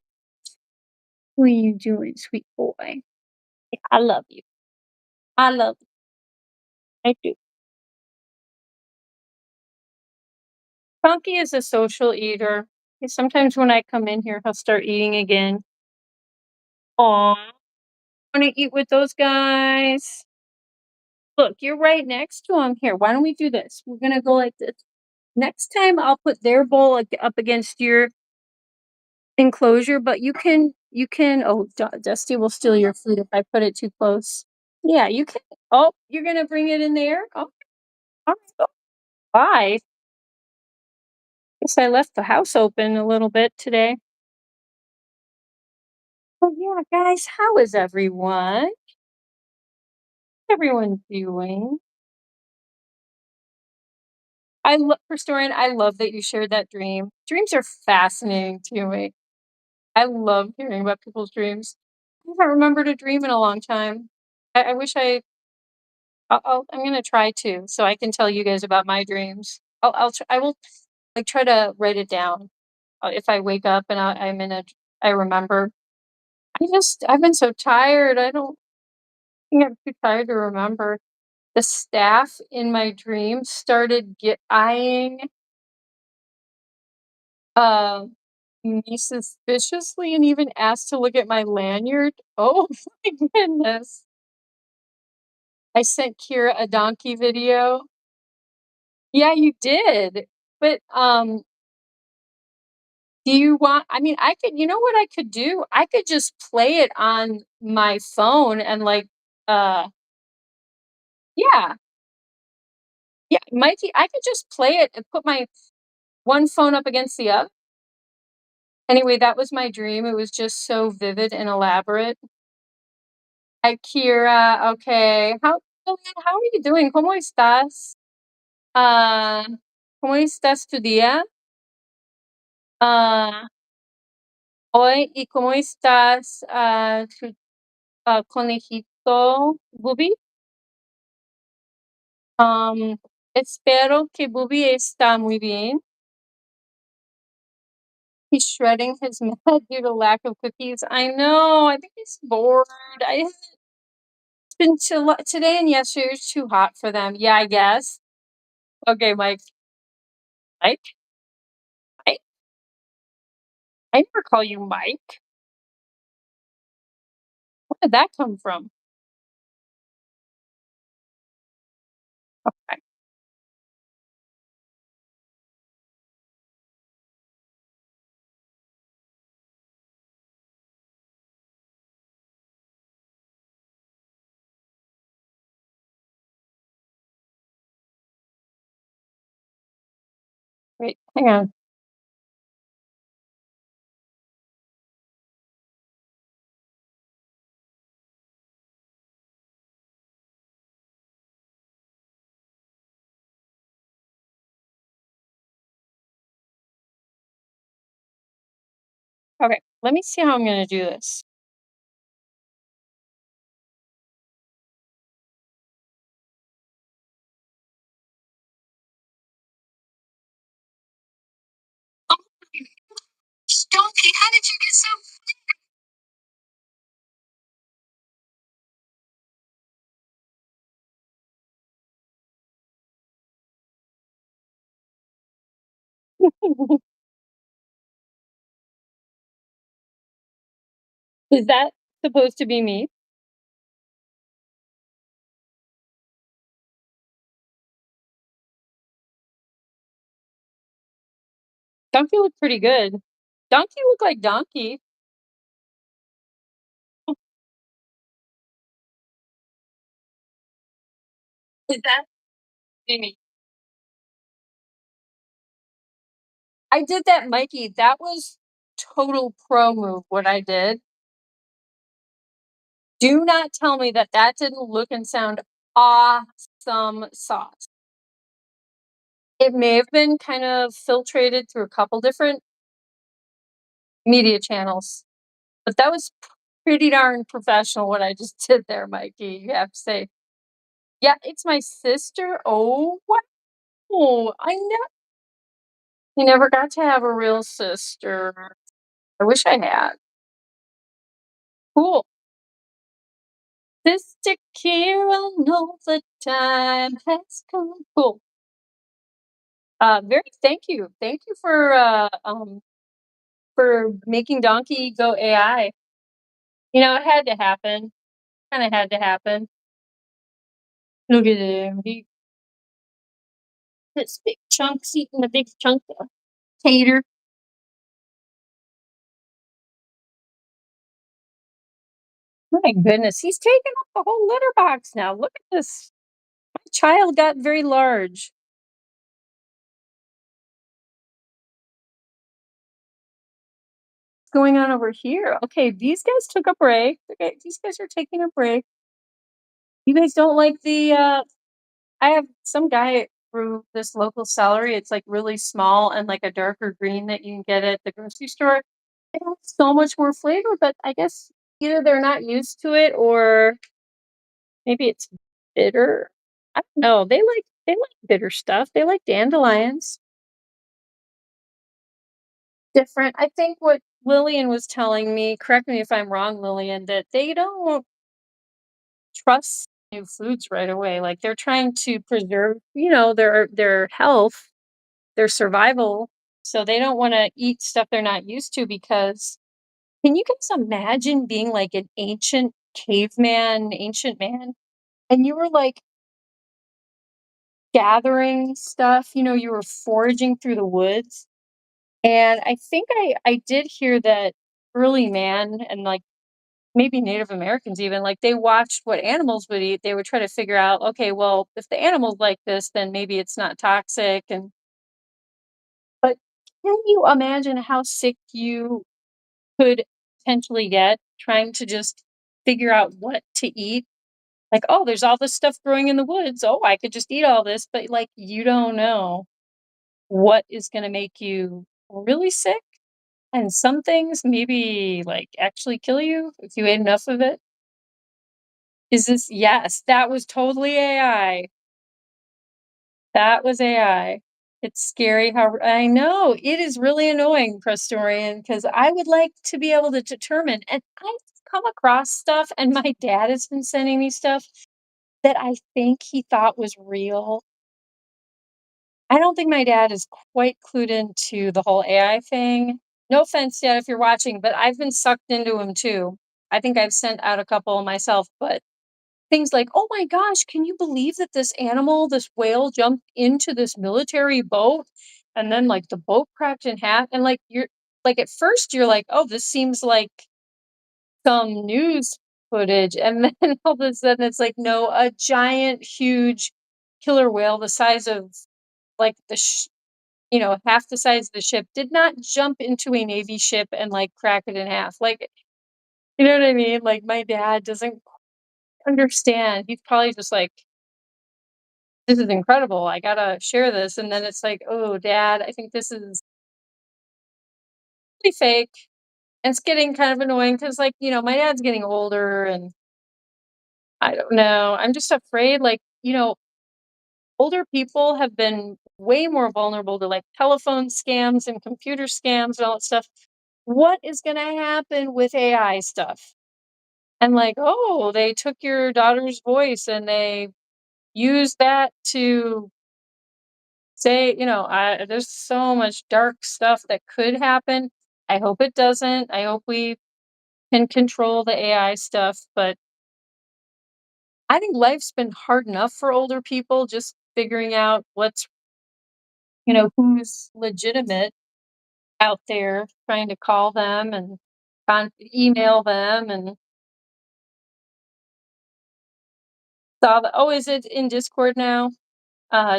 What are you doing, sweet boy? Yeah, I love you. I love you. I do. Donkey is a social eater. Sometimes when I come in here, he'll start eating again. Aw, wanna eat with those guys? Look, you're right next to him. Here, why don't we do this? We're gonna go like this. Next time, I'll put their bowl up against your enclosure, but you can. Oh, Dusty will steal your food if I put it too close. Yeah, you can. Oh, you're gonna bring it in there? Oh, all right. Oh, bye. Guess I left the house open a little bit today. But yeah, guys, how is everyone? Everyone doing? Historian, I love that you shared that dream. Dreams are fascinating to me. I love hearing about people's dreams. I haven't remembered a dream in a long time. I wish I'm gonna try to, so I can tell you guys about my dreams. I will like try to write it down. If I wake up and I remember. I've been so tired. I don't think I'm too tired to remember. The staff in my dream started eyeing uh, me suspiciously and even asked to look at my lanyard. Oh my goodness. I sent Kira a donkey video. Yeah, you did. But do you want I mean, I could you know what I could do? I could just play it on my phone and yeah. Yeah, Mikey, I could just play it and put my one phone up against the other. Anyway, that was my dream. It was just so vivid and elaborate. Hi, Kira. Okay. Lilian, how are you doing? ¿Cómo estás? Ah, ¿Cómo estás tu día? Ah, hoy, ¿y cómo estás, tu conejito Bubi? Um, Espero que Bubi está muy bien. He's shredding his mud due to lack of cookies. I know. I think he's bored. It's been today and yesterday was too hot for them. Yeah, I guess. Okay, Mike. Mike? Mike? I never call you Mike. Where did that come from? Okay. Wait, hang on. Okay, let me see how I'm gonna do this. Hey, how did you get so? Is that supposed to be me? Donkey looked pretty good. Donkey looked like Donkey. Is that Amy? I did that, Mikey. That was total pro move. What I did. Do not tell me that that didn't look and sound awesome sauce. It may have been kind of filtrated through a couple different media channels, but that was pretty darn professional what I just did there, Mikey. You have to say. Yeah, it's my sister. Oh, wow. I never got to have a real sister. I wish I had. Cool. Sister Kira knows the time has come. Cool. Very thank you. Thank you for making Donkey go AI. You know, it had to happen. Kinda had to happen. Look at him. He this big chunks eating a big chunk of tater. My goodness, he's taken up the whole litter box now. Look at this. My child got very large. What's going on over here? Okay, these guys took a break. Okay, these guys are taking a break. You guys don't like the I have some guy through this local celery. It's like really small and like a darker green that you can get at the grocery store. It has so much more flavor, but I guess either they're not used to it or maybe it's bitter. I don't know. They like bitter stuff. They like dandelions. Different. I think what Lillian was telling me, correct me if I'm wrong, Lillian, that they don't trust new foods right away. Like they're trying to preserve, their health, their survival. So they don't want to eat stuff they're not used to because can you guys imagine being like an ancient caveman, ancient man, and you were like gathering stuff, you were foraging through the woods. And I think I did hear that early man and like maybe Native Americans even like they watched what animals would eat. They would try to figure out, okay, well, if the animals like this, then maybe it's not toxic. And but can you imagine how sick you could potentially get trying to just figure out what to eat? Like, oh, there's all this stuff growing in the woods. Oh, I could just eat all this, but like you don't know what is going to make you really sick. And some things maybe like actually kill you if you ate enough of it. Is this yes, that was totally AI. That was AI. It's scary how I know it is really annoying, Prestorian, because I would like to be able to determine. And I've come across stuff, and my dad has been sending me stuff that I think he thought was real. I don't think my dad is quite clued into the whole AI thing. No offense, Dad, if you're watching, but I've been sucked into him too. I think I've sent out a couple myself, but things like, "Oh my gosh, can you believe that this animal, this whale jumped into this military boat and then like the boat cracked in half?" And like you're like at first you're like, "Oh, this seems like some news footage." And then all of a sudden it's like, "No, a giant huge killer whale the size of like half the size of the ship did not jump into a Navy ship and like crack it in half." Like, you know what I mean? Like my dad doesn't understand. He's probably just like, this is incredible. I gotta share this. And then it's like, oh, Dad, I think this is really fake. And it's getting kind of annoying because, like, my dad's getting older and I don't know. I'm just afraid, like, older people have been way more vulnerable to like telephone scams and computer scams and all that stuff. what is gonna happen with AI stuff? And like, oh, they took your daughter's voice and they used that to say, there's so much dark stuff that could happen. I hope it doesn't. I hope we can control the AI stuff, but I think life's been hard enough for older people just figuring out who's legitimate out there, trying to call them and email them and saw the oh, is it in Discord now?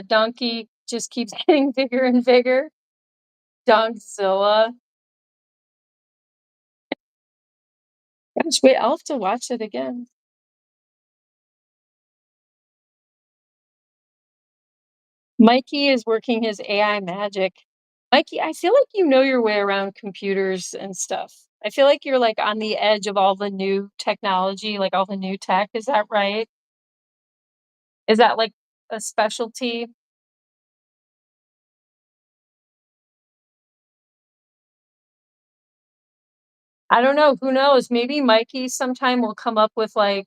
Donkey just keeps getting bigger and bigger. Donkzilla. Gosh, wait, I'll have to watch it again. Mikey is working his AI magic. Mikey, I feel like you know your way around computers and stuff. I feel like you're like on the edge of all the new technology, like all the new tech. Is that right? Is that like a specialty? I don't know. Who knows? Maybe Mikey sometime will come up with like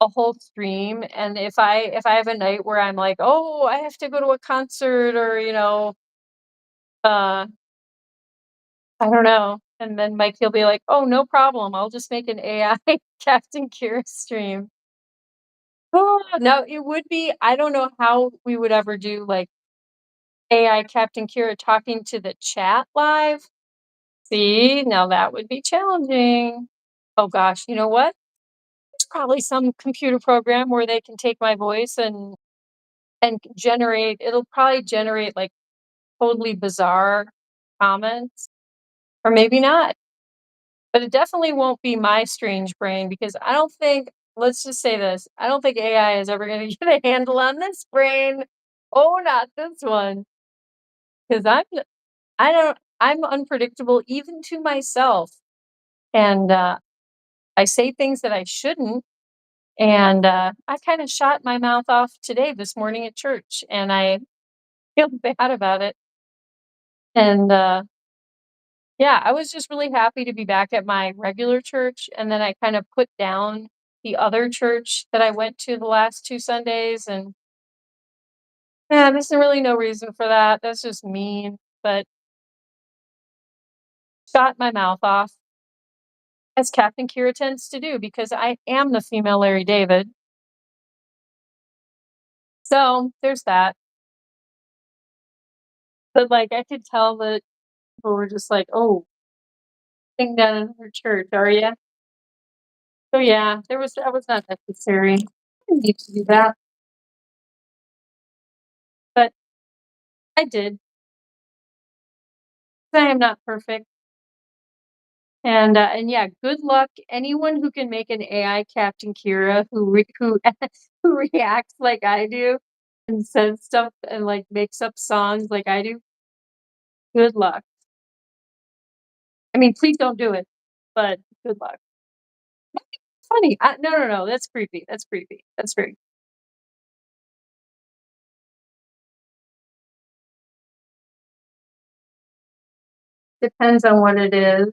a whole stream. And if I have a night where I'm like, oh, I have to go to a concert or, uh I don't know. And then Mike he'll be like, "Oh, no problem. I'll just make an AI Captain Kira stream." Oh, no, it would be I don't know how we would ever do like AI Captain Kira talking to the chat live. See, now that would be challenging. Oh gosh, you know what? There's probably some computer program where they can take my voice and generate it'll probably generate like totally bizarre comments or maybe not. But it definitely won't be my strange brain because I don't think let's just say this, I don't think AI is ever gonna get a handle on this brain. Oh, not this one. 'Cause I don't I'm unpredictable even to myself, and, I say things that I shouldn't, and, I kinda shot my mouth off today this morning at church, and I feel bad about it, and, yeah, I was just really happy to be back at my regular church, and then I kind of put down the other church that I went to the last 2 Sundays, and, yeah, there's really no reason for that, that's just mean, but shot my mouth off, as Captain Kira tends to do, because I am the female Larry David. So, there's that. But, like, I could tell that people were just like, "Oh, sing down in her church, are ya?" So, yeah, that was not necessary. Didn't need to do that, but I did. I am not perfect. And yeah, good luck anyone who can make an AI Captain Kira who who reacts like I do and says stuff and like makes up songs like I do. Good luck. I mean, please don't do it, but good luck. Funny. No, no, no. That's creepy. That's creepy. That's very depends on what it is.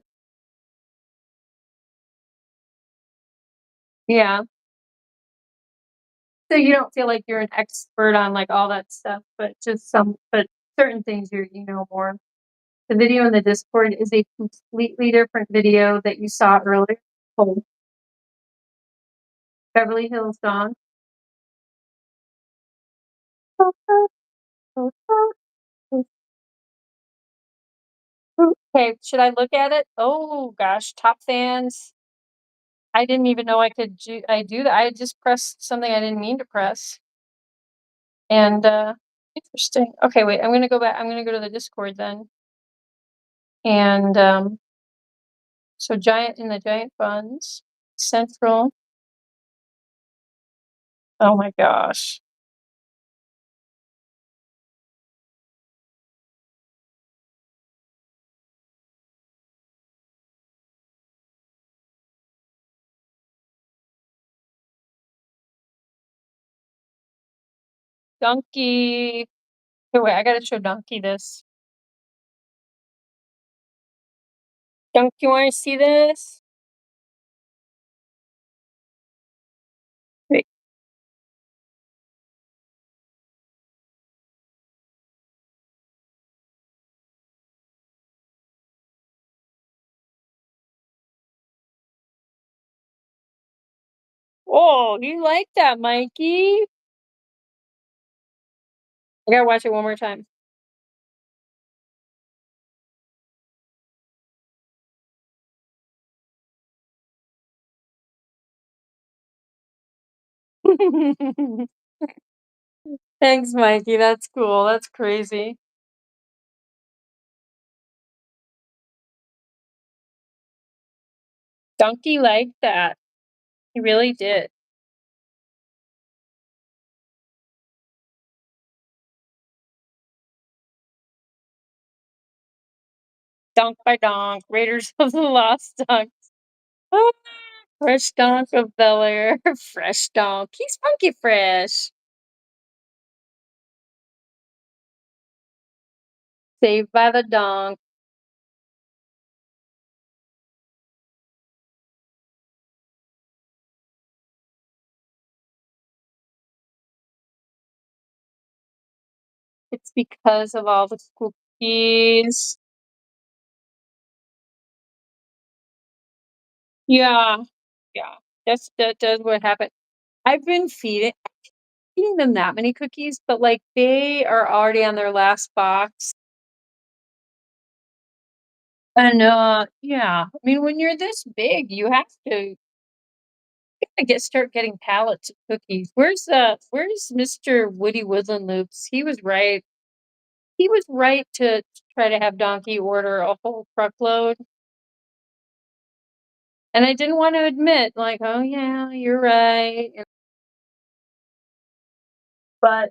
Yeah. So you don't feel like you're an expert on like all that stuff, but but certain things you know more. The video in the Discord is a completely different video that you saw earlier. Oh, Beverly Hills Dawn. Okay, should I look at it? Oh gosh, top fans. I didn't even know I do that. I just pressed something I didn't mean to press. And interesting. Okay, wait, I'm gonna go back. I'm gonna go to the Discord then. And so giant in the giant Bunz. Central. Oh my gosh. Donkey. Okay, wait, I gotta show Donkey this. Don't you want to see this? Wait. Oh, you like that, Mikey? I gotta watch it one more time. Thanks, Mikey. That's cool. That's crazy. Donkey liked that. He really did. Donk by donk. Raiders of the Lost Donk. Ah, fresh donk of Bel Air. Fresh donk. He's funky fresh. Saved by the donk. It's because of all the cookies. Yeah. Yeah. That does what happened. I've been feeding them that many cookies, but like they are already on their last box. And yeah, I mean when you're this big, you have to start getting pallets of cookies. Where's Mr. Woody Woodland Loops? He was right. He was right to try to have Donkey order a whole truckload. And I didn't want to admit, like, oh yeah, you're right. But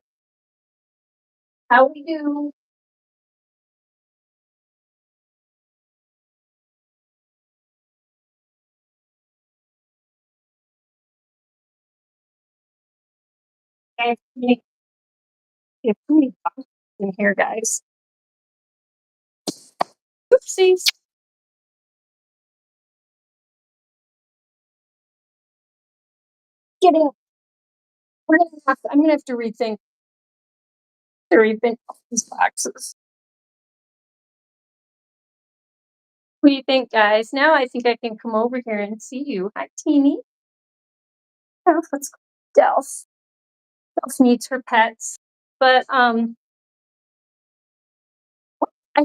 how we do? I have too many boxes in here, guys. Oopsies. Get in. I'm gonna have to rethink all these boxes. What do you think, guys? Now I think I can come over here and see you. Hi, Teeny. Let's go. Delph needs her pets. But I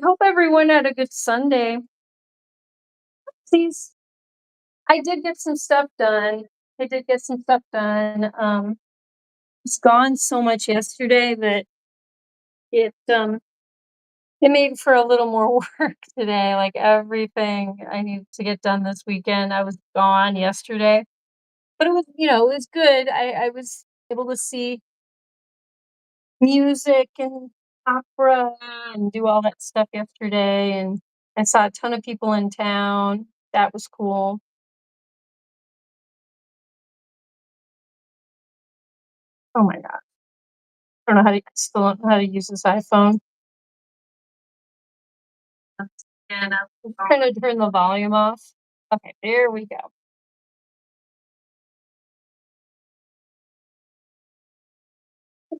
hope everyone had a good Sunday. Please. I did get some stuff done. It's gone so much yesterday that it it made for a little more work today. Like everything I needed to get done this weekend, I was gone yesterday. But it was good. I was able to see music and opera and do all that stuff yesterday, and I saw a ton of people in town. That was cool. Oh my god. I don't know how to still don't know how to use this iPhone. And I'm trying to turn the volume off. Okay, there we go.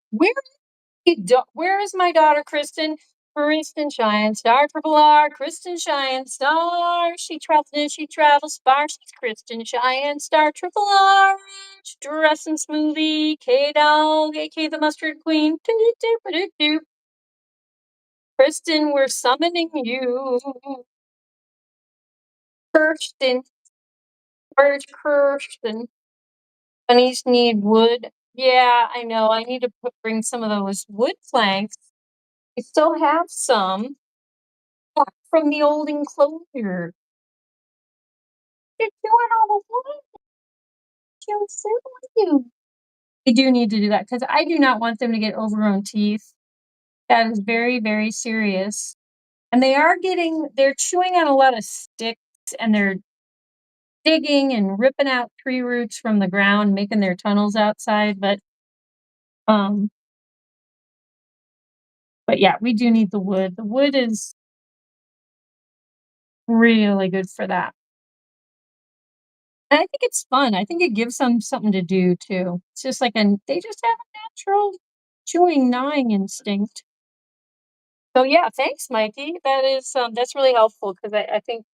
Where where is my daughter Kristen? Kristen Shine Star, Triple R, Kristen Shine Star. She travels far. She's Kristen Shine Star, Triple R. Dressing smoothie, K-Dog, aka the Mustard Queen. Do. Kristen, we're summoning you. Kirsten, where's Kirsten? Bunnies need wood. Yeah, I know. I need to bring some of those wood planks. I still have some from the old enclosure. You're doing all the wood. You're silly. We do need to do that because I do not want them to get overgrown teeth. That is very, very serious. And they're chewing on a lot of sticks and they're digging and ripping out tree roots from the ground, making their tunnels outside. Um, but yeah, we do need the wood. The wood is Really good for that. And I think it's fun. I think it gives them something to do too. It's just like an they just have a natural chewing, gnawing instinct. So yeah, thanks, Mikey. That's really helpful because I think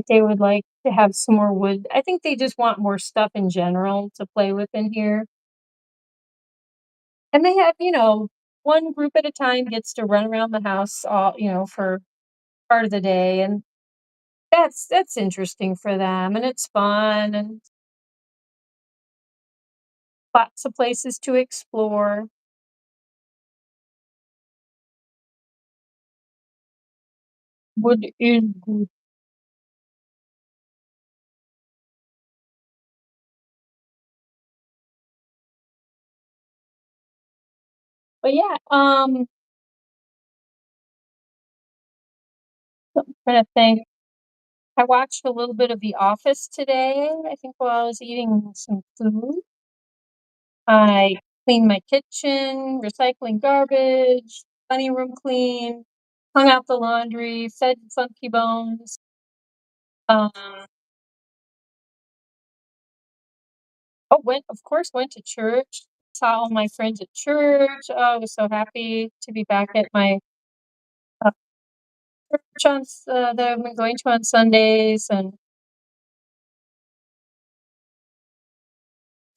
they would like to have some more wood. I think they just want more stuff in general to play with in here. And they have, one group at a time gets to run around the house for part of the day, and that's interesting for them, and it's fun, and lots of places to explore. Wood is good. But yeah, trying to think. I watched a little bit of The Office today, I think while I was eating some food. I cleaned my kitchen, recycling garbage, funny room clean, hung out the laundry, fed Funky Bones. Um, went to church, saw all my friends at church. Oh, I was so happy to be back at my uh, church that I've been going to on Sundays, and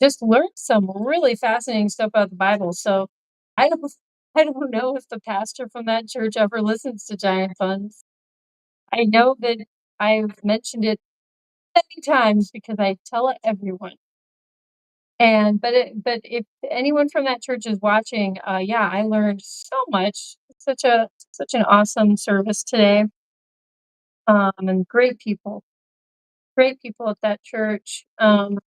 just learned some really fascinating stuff about the Bible. So I don't, I don't know if the pastor from that church ever listens to Giant Funds. I know that I've mentioned it many times because I tell everyone. And but if anyone from that church is watching, yeah, I learned so much. Such an awesome service today. And great people at that church. And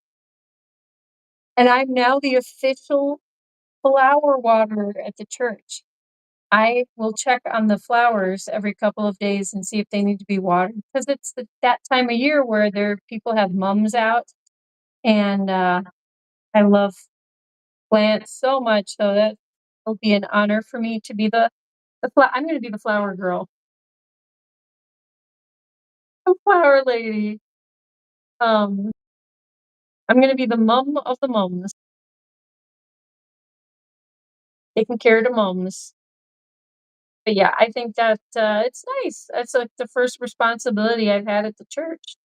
I'm now the official flower waterer at the church. I will check on the flowers every couple of days and see if they need to be watered because it's that time of year where people have mums out, and I love plants so much, so that will be an honor for me to be I'm gonna be the flower girl, the flower lady. Um, I'm gonna be the mum of the mums, taking care of the mums. But yeah, I think that it's nice. That's like the first responsibility I've had at the church.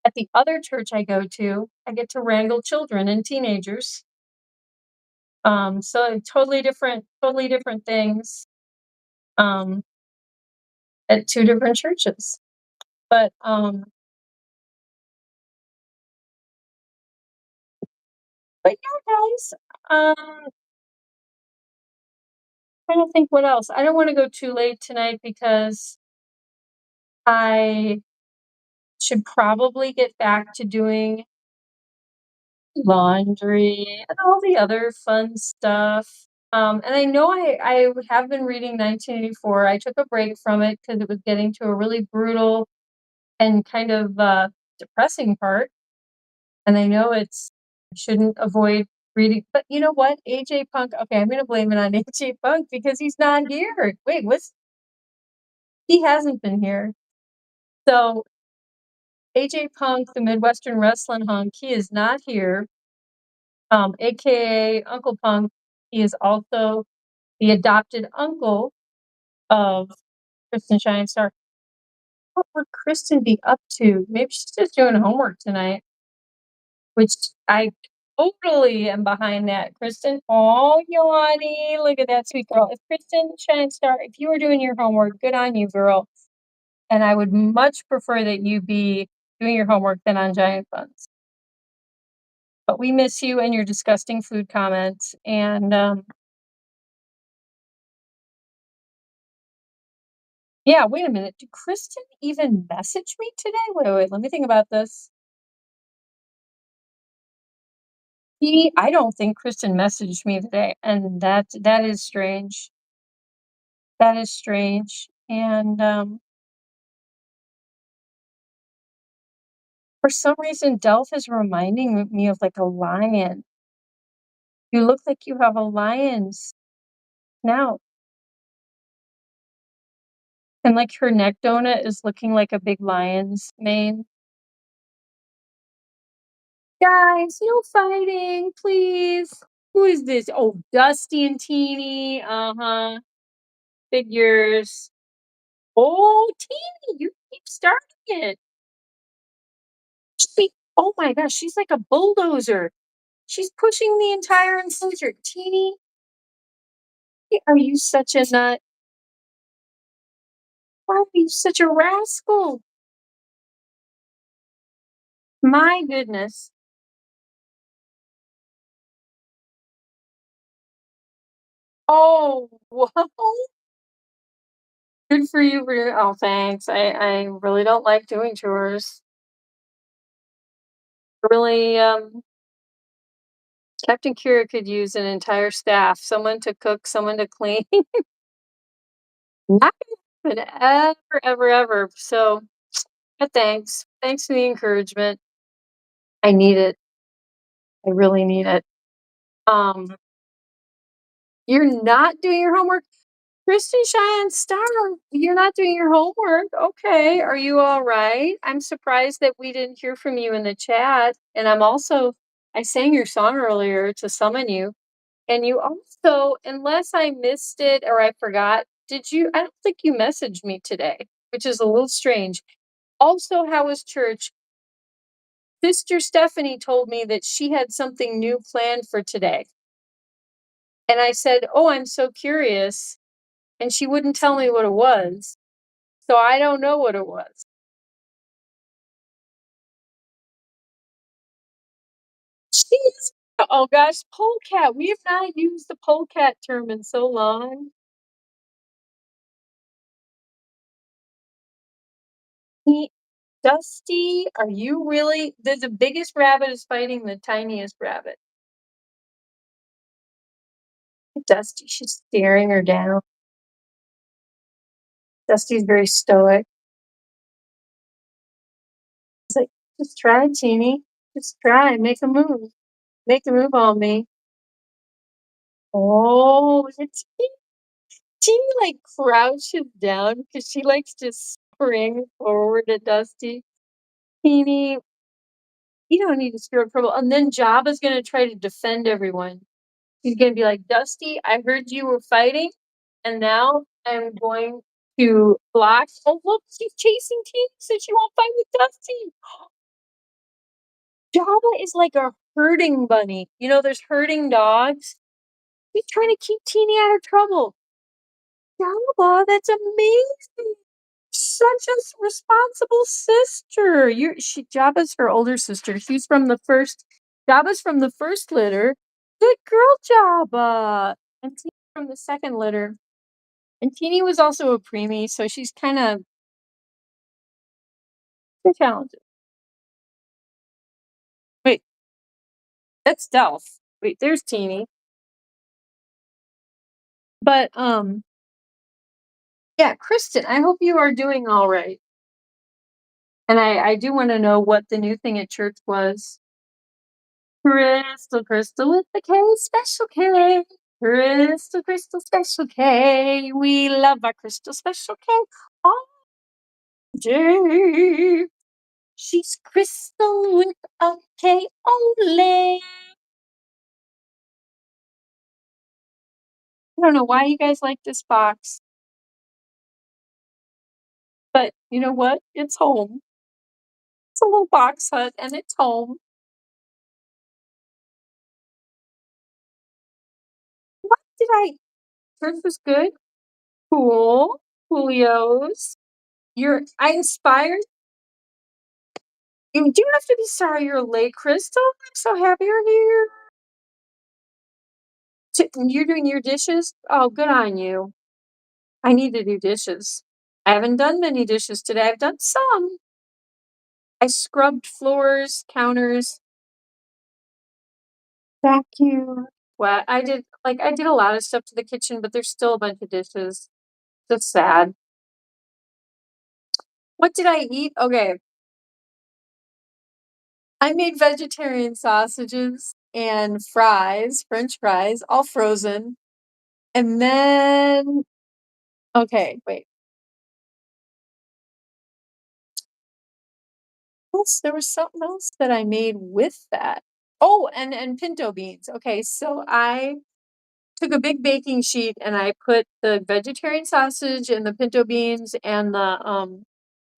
At the other church I go to, I get to wrangle children and teenagers. So totally different things. Um, at two different churches. But yeah, guys. Trying to think what else. I don't want to go too late tonight because I should probably get back to doing laundry and all the other fun stuff. And I know I have been reading 1984. I took a break from it because it was getting to a really brutal and kind of depressing part. And I know I shouldn't avoid reading, but you know what? AJ Punk. Okay, I'm gonna blame it on AJ Punk because he's not here. Wait, he hasn't been here. So AJ Punk, the Midwestern Wrestling Hunk, he is not here. AKA Uncle Punk. He is also the adopted uncle of Kristen Shinestar. What would Kristen be up to? Maybe she's just doing homework tonight, which I totally am behind that. Kristen, oh, Yanni, look at that sweet girl. If Kristen Shinestar, if you were doing your homework, good on you, girl. And I would much prefer that you be doing your homework than on Giant Funds. But we miss you and your disgusting food comments. And yeah, wait a minute. Did Kristen even message me today? Wait, let me think about this. I don't think Kristen messaged me today, and that is strange. That is strange. And for some reason, Delph is reminding me of like a lion. You look like you have a lion's snout. And, like, her neck donut is looking like a big lion's mane. Guys, no fighting, please. Who is this? Oh, Dusty and Teeny. Uh-huh. Figures. Oh, Teeny, you keep starting it. Oh my gosh, she's like a bulldozer. She's pushing the entire enclosure. Teeny, are you such a nut? Why are you such a rascal? My goodness. Oh, whoa. Good for you for your oh, thanks. I really don't like doing chores. Really, Captain Kira could use an entire staff, someone to cook, someone to clean. Not gonna happen ever, ever, ever. So, but thanks. Thanks for the encouragement. I need it. I really need it. Um, you're not doing your homework? Kristen Cheyenne Star, you're not doing your homework. Okay. Are you all right? I'm surprised that we didn't hear from you in the chat. And I sang your song earlier to summon you. And you also, unless I missed it or I forgot, I don't think you messaged me today, which is a little strange. Also, how was church? Sister Stephanie told me that she had something new planned for today. And I said, "Oh, I'm so curious." And she wouldn't tell me what it was. So I don't know what it was. She's oh gosh, polecat. We have not used the polecat term in so long. Dusty, are you really the biggest rabbit is fighting the tiniest rabbit. Dusty, she's staring her down. Dusty's very stoic. It's like, just try, Teeny. Just try, make a move. Make a move on me. Oh, it's Teeny like crouches down because she likes to spring forward at Dusty. Teeny, you don't need to stir up trouble. And then Jabba's gonna try to defend everyone. He's gonna be like, Dusty, I heard you were fighting, and now I'm going to block. Oh, look, she's chasing Teeny so she won't fight with Dusty. Jabba is like a herding bunny. You know, there's herding dogs. He's trying to keep Teeny out of trouble. Jabba, that's amazing. Such a responsible sister. Jabba's her older sister. Jabba's from the first litter. Good girl, Jabba. And Teeny's from the second litter. And Teeny was also a preemie, so she's kind of talented. Wait, that's Delph. Wait, there's Teeny. But yeah, Kristen, I hope you are doing all right. And I do want to know what the new thing at church was. Crystal with the K, special K. Crystal, special K. We love our Crystal special K. Oh, J. She's Crystal with a K only. I don't know why you guys like this box. But you know what? It's home. It's a little box hut and it's home. What did I? Church was good. Cool. Coolios. I inspired. You do have to be sorry you're late, Crystal. I'm so happy you're here. You're doing your dishes? Oh, good on you. I need to do dishes. I haven't done many dishes today. I've done some. I scrubbed floors, counters, vacuum. Well, I did a lot of stuff to the kitchen, but there's still a bunch of dishes. Just sad. What did I eat? Okay. I made vegetarian sausages and fries, French fries, all frozen. And then, okay, wait. else? There was something else that I made with that. Oh, and pinto beans. Okay, so I took a big baking sheet and I put the vegetarian sausage and the pinto beans and the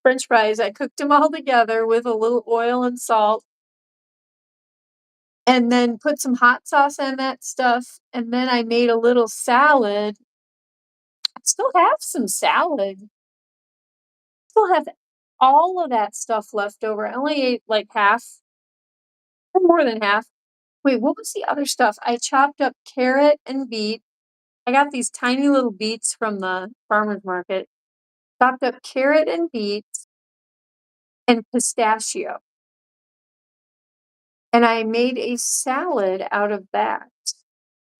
French fries. I cooked them all together with a little oil and salt, and then put some hot sauce on that stuff. And then I made a little salad. I still have some salad. Still have all of that stuff left over. I only ate like half, or more than half. Wait, what was the other stuff? I chopped up carrot and beet. I got these tiny little beets from the farmer's market. Chopped up carrot and beet and pistachio. And I made a salad out of that.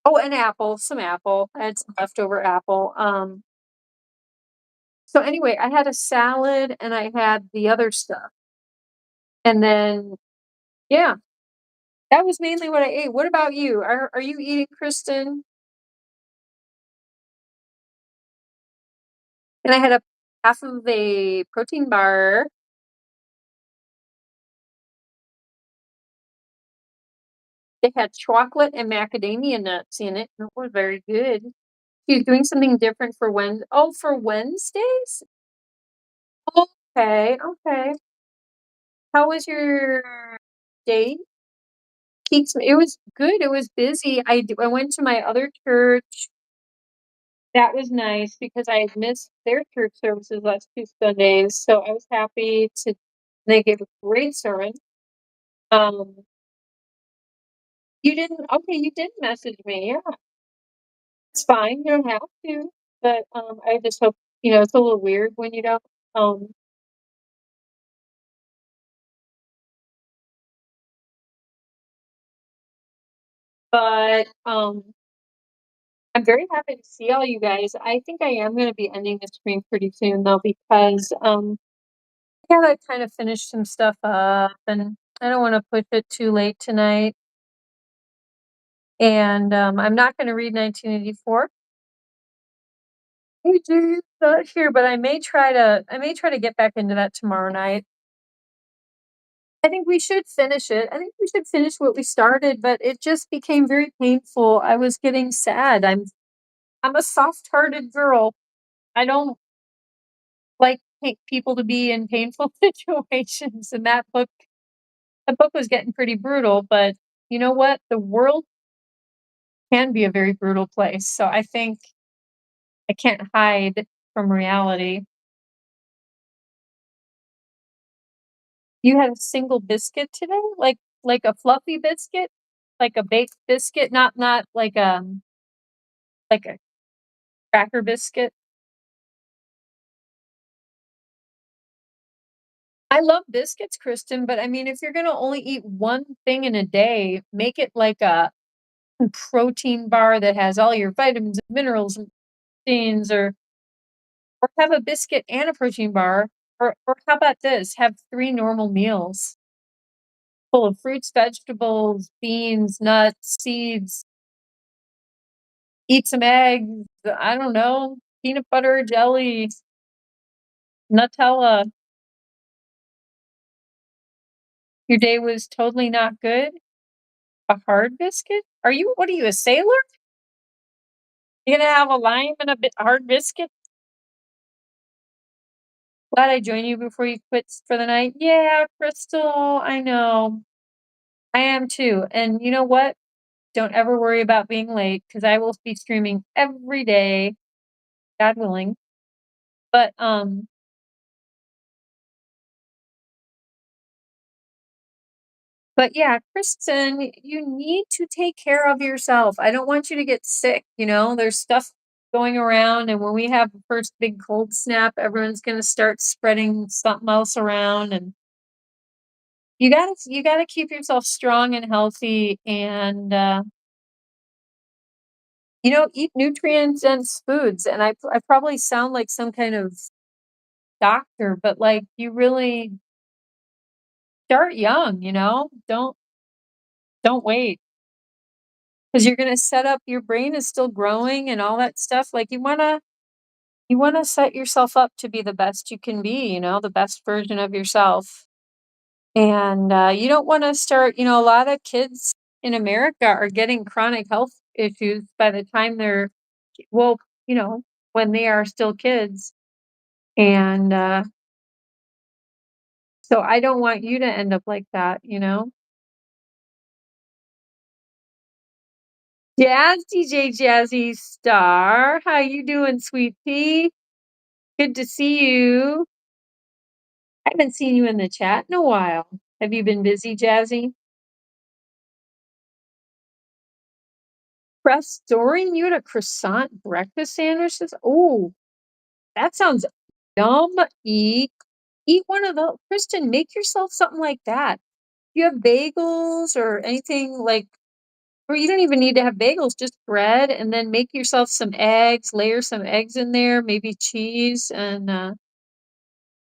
Oh, and apple, some apple. I had some leftover apple. So anyway, I had a salad and I had the other stuff. And then, yeah, that was mainly what I ate. What about you? Are you eating, Kristen? And I had a half of a protein bar. They had chocolate and macadamia nuts in it. And it was very good. She's doing something different for for Wednesdays? Okay, okay. How was your date? It was good. It was busy. I went to my other church. That was nice because I had missed their church services last 2 Sundays, so I was happy to they gave a great sermon. Um, you didn't message me. Yeah, it's fine. You don't have to, but I just hope it's a little weird when you don't. Um, but I'm very happy to see all you guys. I think I am going to be ending the stream pretty soon though because I gotta kind of finish some stuff up, and I don't want to push it too late tonight. And I'm not going to read 1984. AJ's not here, but I may try to get back into that tomorrow night. I think we should finish it. I think we should finish what we started, but it just became very painful. I was getting sad. I'm a soft-hearted girl. I don't like people to be in painful situations, and that book was getting pretty brutal, but you know what? The world can be a very brutal place. So I think I can't hide from reality. You had a single biscuit today? Like a fluffy biscuit? Like a baked biscuit, not like a cracker biscuit? I love biscuits, Kristen, but I mean if you're gonna only eat one thing in a day, make it like a protein bar that has all your vitamins and minerals and proteins, or have a biscuit and a protein bar, or how about this? Have 3 normal meals full of fruits, vegetables, beans, nuts, seeds. Eat some eggs, I don't know, peanut butter, jelly, Nutella. Your day was totally not good? A hard biscuit? What are you, a sailor? You gonna have a lime and a hard biscuit? Glad I joined you before you quit for the night. Yeah, Crystal, I know. I am too. And you know what? Don't ever worry about being late because I will be streaming every day, God willing. But yeah, Kristen, you need to take care of yourself. I don't want you to get sick. There's stuff going around, and when we have the first big cold snap, everyone's going to start spreading something else around, and you gotta keep yourself strong and healthy, and eat nutrient dense foods. And I probably sound like some kind of doctor, but like you really start young. Don't wait. Because you're gonna set up your brain is still growing and all that stuff. Like you wanna set yourself up to be the best you can be, the best version of yourself. And you don't want to start, a lot of kids in America are getting chronic health issues by the time they're, well, when they are still kids. And so I don't want you to end up like that. Jazz DJ Jazzy Star, how you doing, sweet pea? Good to see you. I haven't seen you in the chat in a while. Have you been busy, Jazzy? Restoring you to croissant breakfast sandwiches? Oh, that sounds yum. Eat one of those. Kristen, make yourself something like that. You have bagels or anything like, or you don't even need to have bagels, just bread, and then make yourself some eggs, layer some eggs in there, maybe cheese, and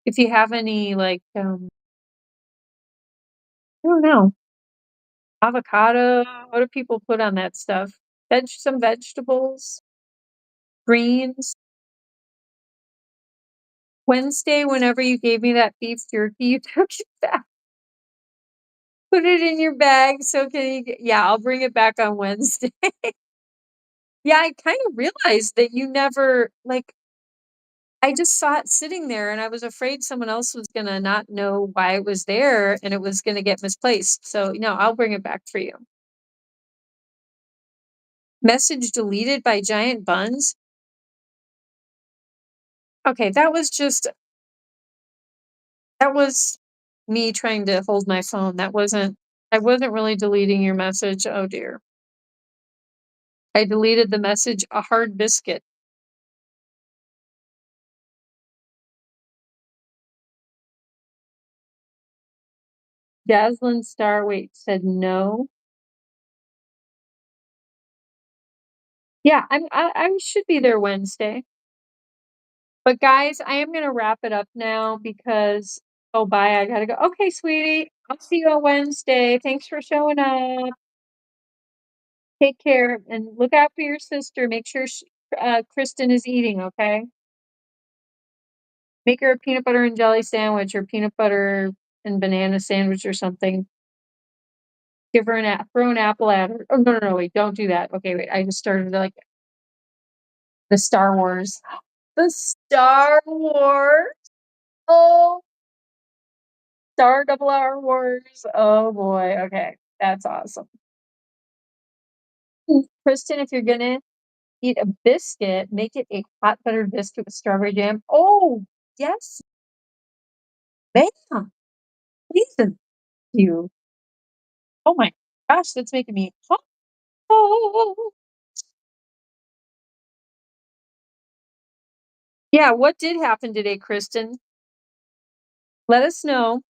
if you have any like I don't know, avocado, what do people put on that stuff? Some vegetables, greens. Wednesday, whenever you gave me that beef jerky, you took it back. Put it in your bag, so can you yeah, I'll bring it back on Wednesday. Yeah, I kind of realized that you never like, I just saw it sitting there and I was afraid someone else was gonna not know why it was there and it was gonna get misplaced. So, no, I'll bring it back for you. Message deleted by Giant Bunz. Okay, that was me trying to hold my phone. I wasn't really deleting your message. Oh dear. I deleted the message, a hard biscuit. Dazzling Star, wait, said no. Yeah, I should be there Wednesday. But guys, I am gonna wrap it up now because oh bye, I gotta go. Okay, sweetie. I'll see you on Wednesday. Thanks for showing up. Take care and look out for your sister. Make sure Kristen is eating, okay? Make her a peanut butter and jelly sandwich or peanut butter and banana sandwich or something. Give her throw an apple at her. Oh no, wait, don't do that. Okay, wait. I just started like the Star Wars. The Star Wars. Oh, Star Double R Wars. Oh boy. Okay. That's awesome. Kristen, if you're gonna eat a biscuit, make it a hot buttered biscuit with strawberry jam. Oh, yes. Bam. Please you. Oh my gosh, that's making me hot. Oh. Yeah, what did happen today, Kristen? Let us know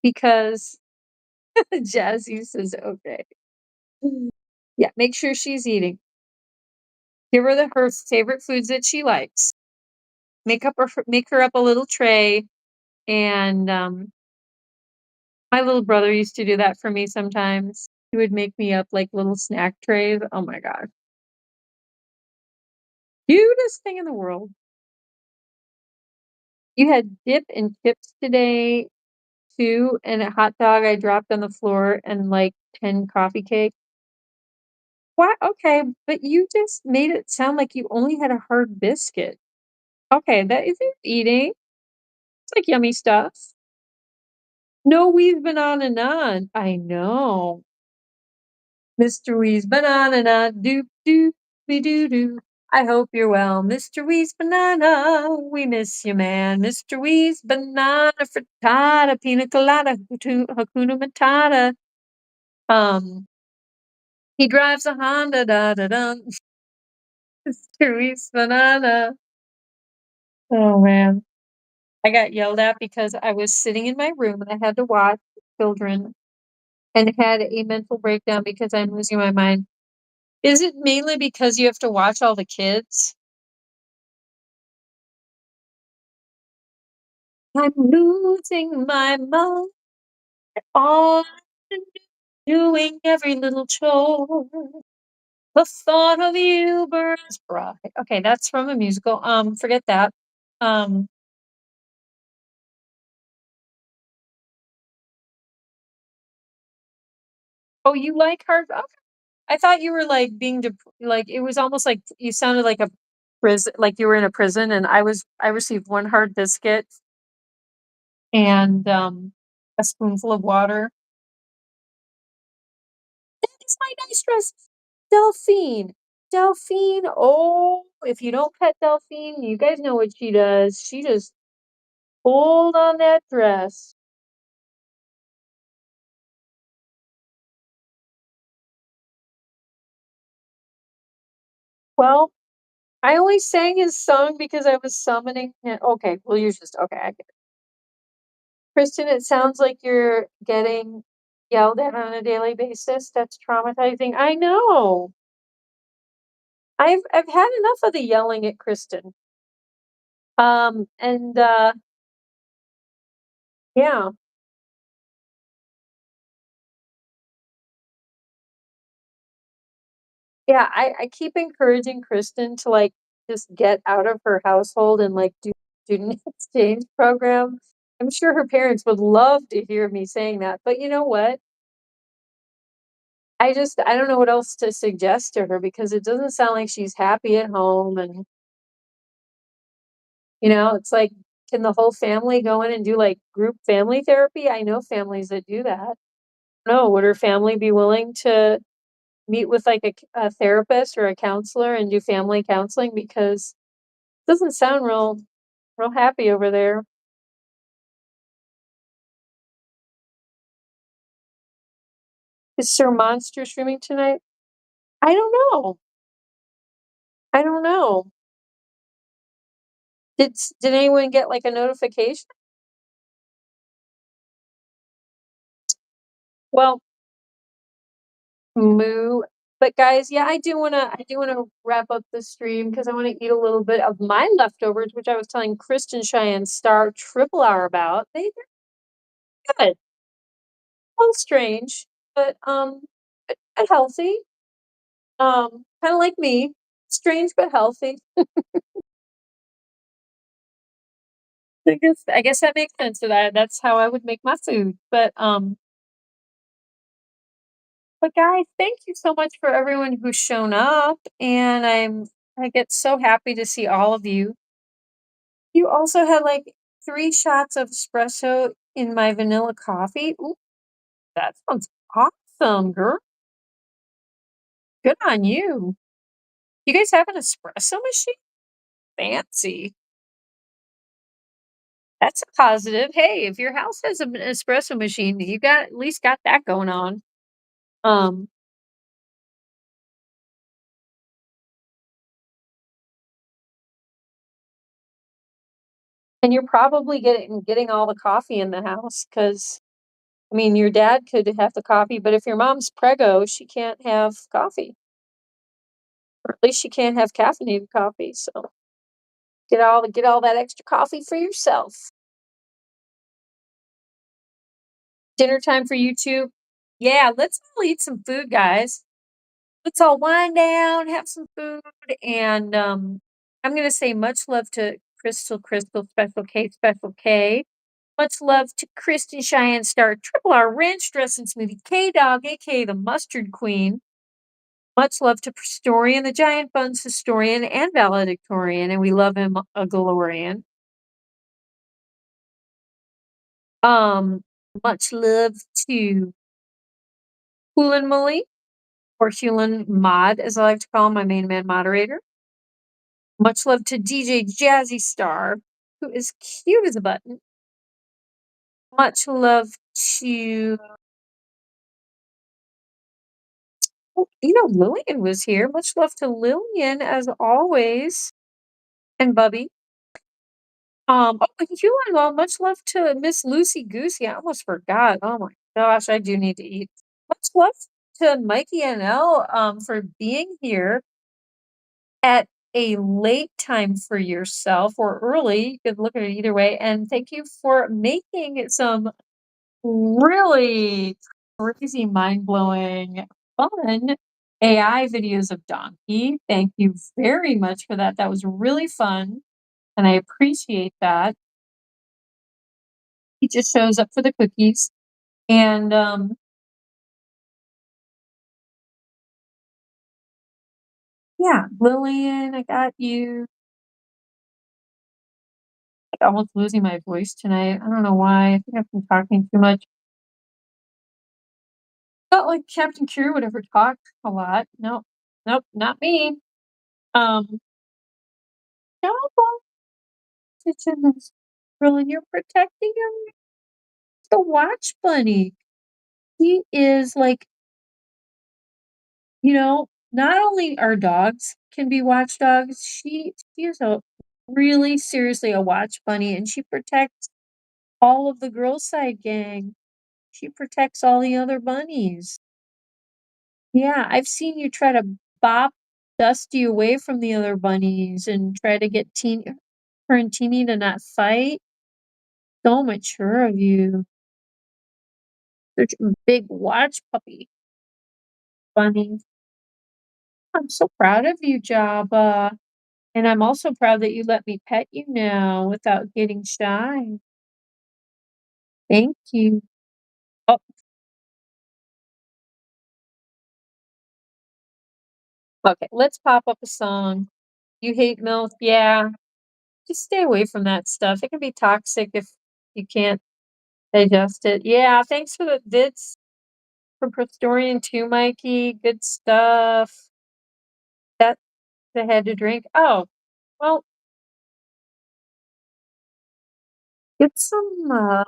because Jazzy says okay. Yeah, make sure she's eating. Give her her favorite foods that she likes. Make her up a little tray, and my little brother used to do that for me sometimes. He would make me up like little snack trays. Oh my god, cutest thing in the world. You had dip and chips today too, and a hot dog I dropped on the floor, and like 10 coffee cakes. What? Okay, but you just made it sound like you only had a hard biscuit. Okay, that isn't eating. It's like yummy stuff. No, we've been on and on. I know. Mr. Wee's banana, doop doop, be doo doo. I hope you're well, Mr. Wee's banana. We miss you, man. Mr. Wee's banana frittata, pina colada, Hakuna Matata. He drives a Honda, da da da. Mr. Wee's banana. Oh man. I got yelled at because I was sitting in my room and I had to watch children and had a mental breakdown because I'm losing my mind. Is it mainly because you have to watch all the kids? I'm losing my mind on doing every little chore. The thought of you burns bright. Okay, that's from a musical. Forget that. Um, Oh, you like hard okay. I thought you were, like, being like, it was almost like you sounded like a prison like you were in a prison, and I received 1 hard biscuit and, a spoonful of water. It's my nice dress. Delphine. Delphine, oh, if you don't pet Delphine, you guys know what she does. She just pulled on that dress. Well, I only sang his song because I was summoning him. Okay, well, you're just okay, I get it. Kristen, it sounds like you're getting yelled at on a daily basis. That's traumatizing. I know. I've had enough of the yelling at Kristen. And yeah. Yeah, I keep encouraging Kristen to, like, just get out of her household and, like, do student exchange program. I'm sure her parents would love to hear me saying that, but you know what? I don't know what else to suggest to her because it doesn't sound like she's happy at home and, it's like, can the whole family go in and do, like, group family therapy? I know families that do that. No, would her family be willing to meet with, like, a therapist or a counselor and do family counseling? Because it doesn't sound real happy over there. Is Sir Monster streaming tonight? I don't know. I don't know. Did anyone get, like, a notification? Well, moo. But guys, yeah, I do wanna wrap up the stream because I wanna eat a little bit of my leftovers, which I was telling Kristen, Cheyenne, Star, Triple R about. They're good. A little strange, but, but healthy. Kinda like me. Strange but healthy. I guess that makes sense to that. That's how I would make my food. But guys, thank you so much for everyone who's shown up, and I get so happy to see all of you. You also had like 3 shots of espresso in my vanilla coffee. Ooh, that sounds awesome, girl. Good on you. You guys have an espresso machine? Fancy. That's a positive. Hey, if your house has an espresso machine, you got at least got that going on. Um, and you're probably getting all the coffee in the house because I mean, your dad could have the coffee, but if your mom's preggo, she can't have coffee, or at least she can't have caffeinated coffee. So get all that extra coffee for yourself. Dinner time for you two. Yeah, let's all eat some food, guys. Let's all wind down, have some food, and I'm gonna say much love to Crystal, Special K, Special K. Much love to Kristen, Cheyenne, Star, Triple R, Ranch Dressing Smoothie, K Dog, aka the Mustard Queen. Much love to Prestorian, the giant Bunz historian and valedictorian, and we love him a galorian. Um, much love to Hulin Malik, or Hulin Mod, as I like to call him, my main man moderator. Much love to DJ Jazzy Star, who is cute as a button. Much love to Lillian was here. Much love to Lillian as always, and Bubby. And Hulan, well, much love to Miss Lucy Goosey. I almost forgot. Oh my gosh, I do need to eat. Much love to Mikey and Elle for being here at a late time for yourself or early. You could look at it either way. And thank you for making some really crazy, mind blowing, fun AI videos of Donkey. Thank you very much for that. That was really fun. And I appreciate that. He just shows up for the cookies. And Yeah, Lillian, I got you. I'm almost losing my voice tonight. I don't know why. I think I've been talking too much. Not like Captain Q would ever talk a lot. Nope. Nope, not me. Um, Jabba, kitchen is really you're protecting him. The watch bunny. He is like, not only our dogs can be watchdogs, she is a really seriously a watch bunny and she protects all of the girl side gang. She protects all the other bunnies. Yeah, I've seen you try to bop Dusty away from the other bunnies and try to get her and Teeny to not fight. So mature of you. Such a big watch puppy bunny. I'm so proud of you, Jabba. And I'm also proud that you let me pet you now without getting shy. Thank you. Oh, okay. Let's pop up a song. You hate milk? Yeah. Just stay away from that stuff. It can be toxic if you can't digest it. Yeah. Thanks for the vids from Prostorian too, Mikey. Good stuff. That's the head to drink. Oh, well, get some.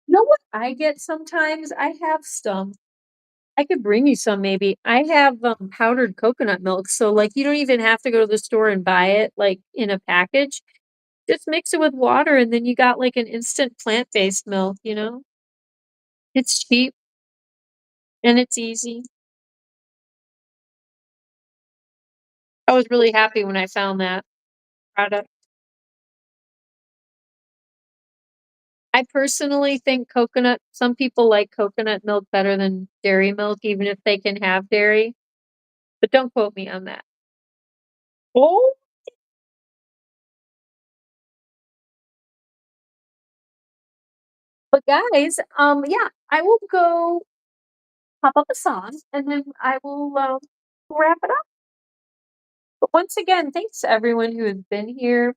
You know what I get sometimes? I have some. I could bring you some maybe. I have powdered coconut milk, so like you don't even have to go to the store and buy it like in a package. Just mix it with water and then you got like an instant plant-based milk. It's cheap and it's easy. I was really happy when I found that product. I personally think some people like coconut milk better than dairy milk, even if they can have dairy. But don't quote me on that. Oh, but guys, yeah, I will go pop up a song and then I will wrap it up. But once again, thanks to everyone who has been here.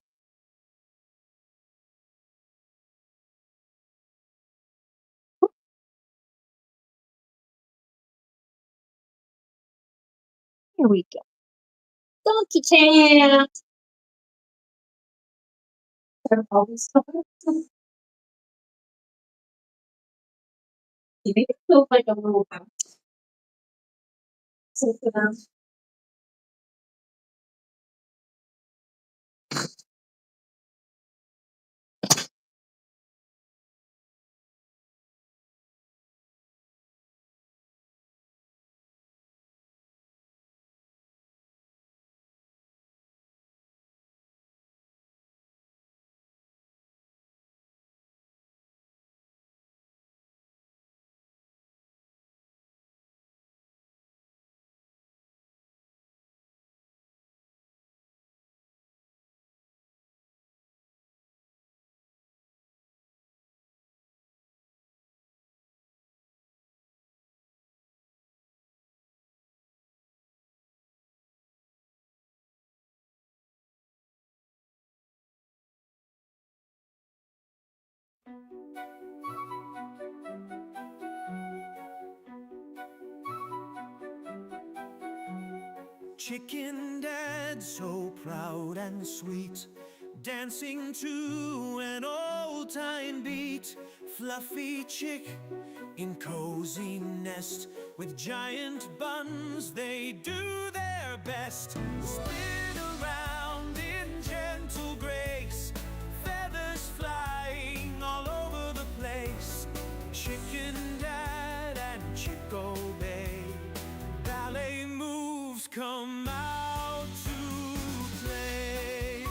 Here we go. Donkey Chan. It feels like a little Chicken Dad, so proud and sweet, dancing to an old-time beat. Fluffy chick in cozy nest with giant buns, they do their best. Spin around in gentle grace, feathers flying all over the place. Chicken Dad and Chick obey, ballet moves come out to play.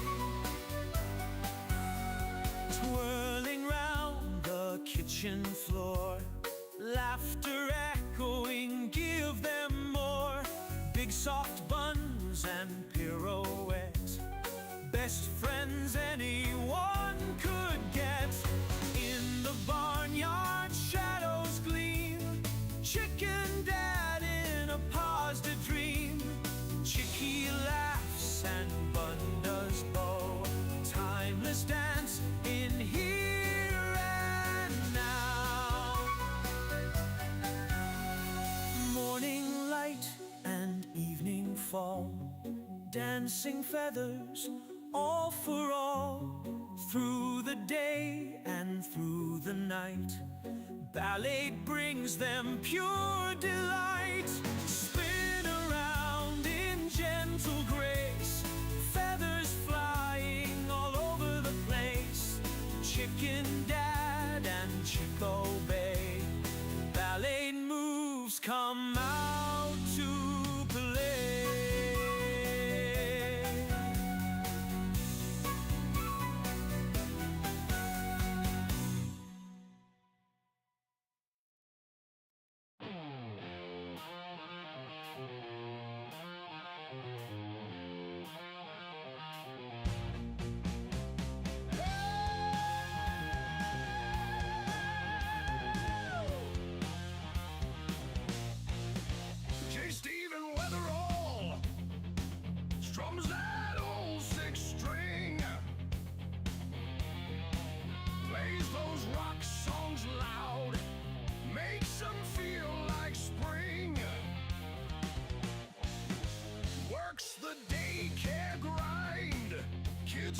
Twirling round the kitchen floor, laughter echoing, give them more. Big soft buns and pirouettes, best friends anyone could get. In the barnyard shadows gleam, Chicken Dad in a positive dream. Dancing feathers, all for all, through the day and through the night. Ballet brings them pure delight. Spin around in gentle grace, feathers flying all over the place. Chicken Dad and Chick obey. Ballet moves come out to play.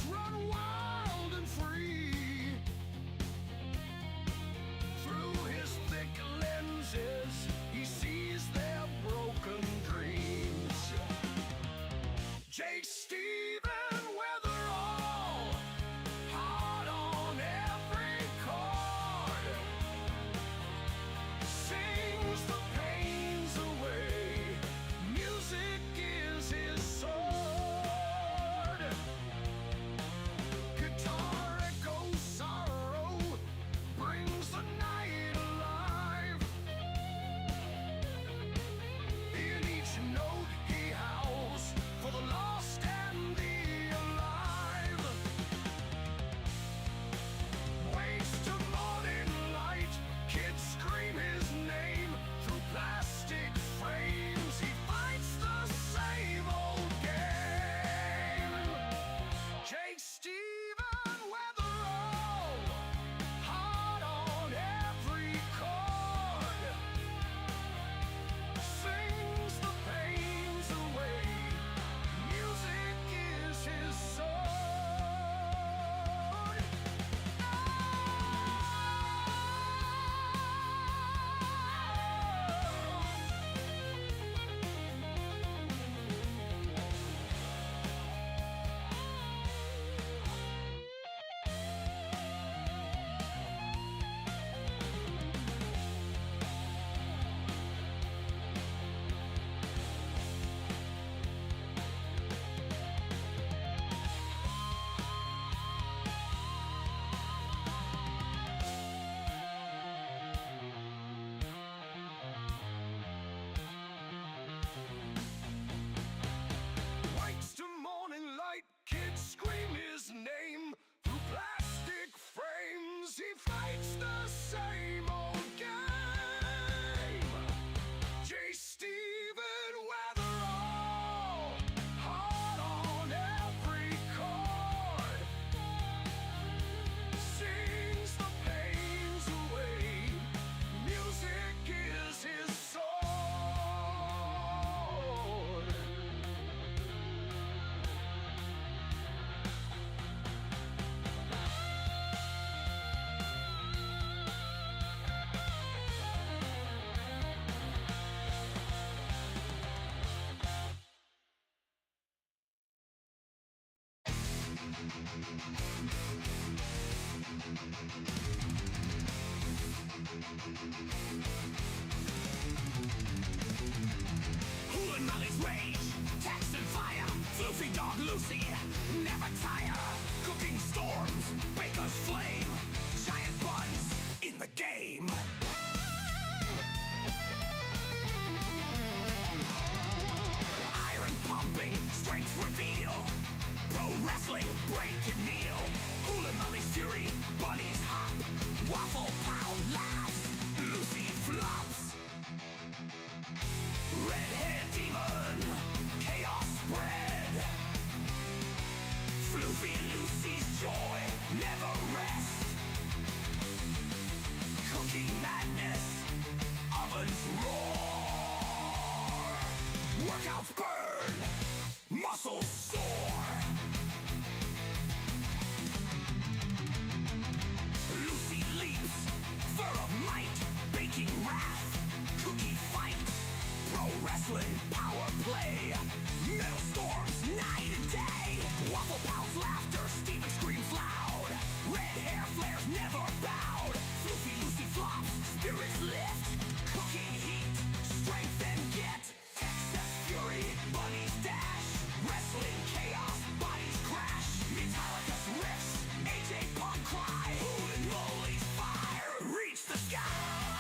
Run wild and free. Through his thick lenses, he sees their broken dreams. Jake, Stephen, Weatherall, hard on every chord, sings the pains away. Music is his sword. Lucy, never tire. Cooking storms, baker's flame. Giant Bunz in the game. Iron pumping, strength reveal. Pro wrestling, break and kneel. Hula Molly's fury, bunnies hop. Waffle pound laughs, Lucy flops. Red-haired demon, chaos spread. Floofy Lucy's joy never rests. Cooking madness, ovens roar. Workouts burn, muscles muscles soar. Lucy leaps, fur of might, baking wrath, cookie fight, pro wrestling power play, metal storms night and day, waffle pals laughter, Steven screams loud, red hair flares never bowed, floofy Lucy flops, spirits lift, cooking heat, strength and get, excess fury, bunnies dash, wrestling chaos, bodies crash, Metallica's riffs, AJ Punk cry, holy moly's fire, reach the sky.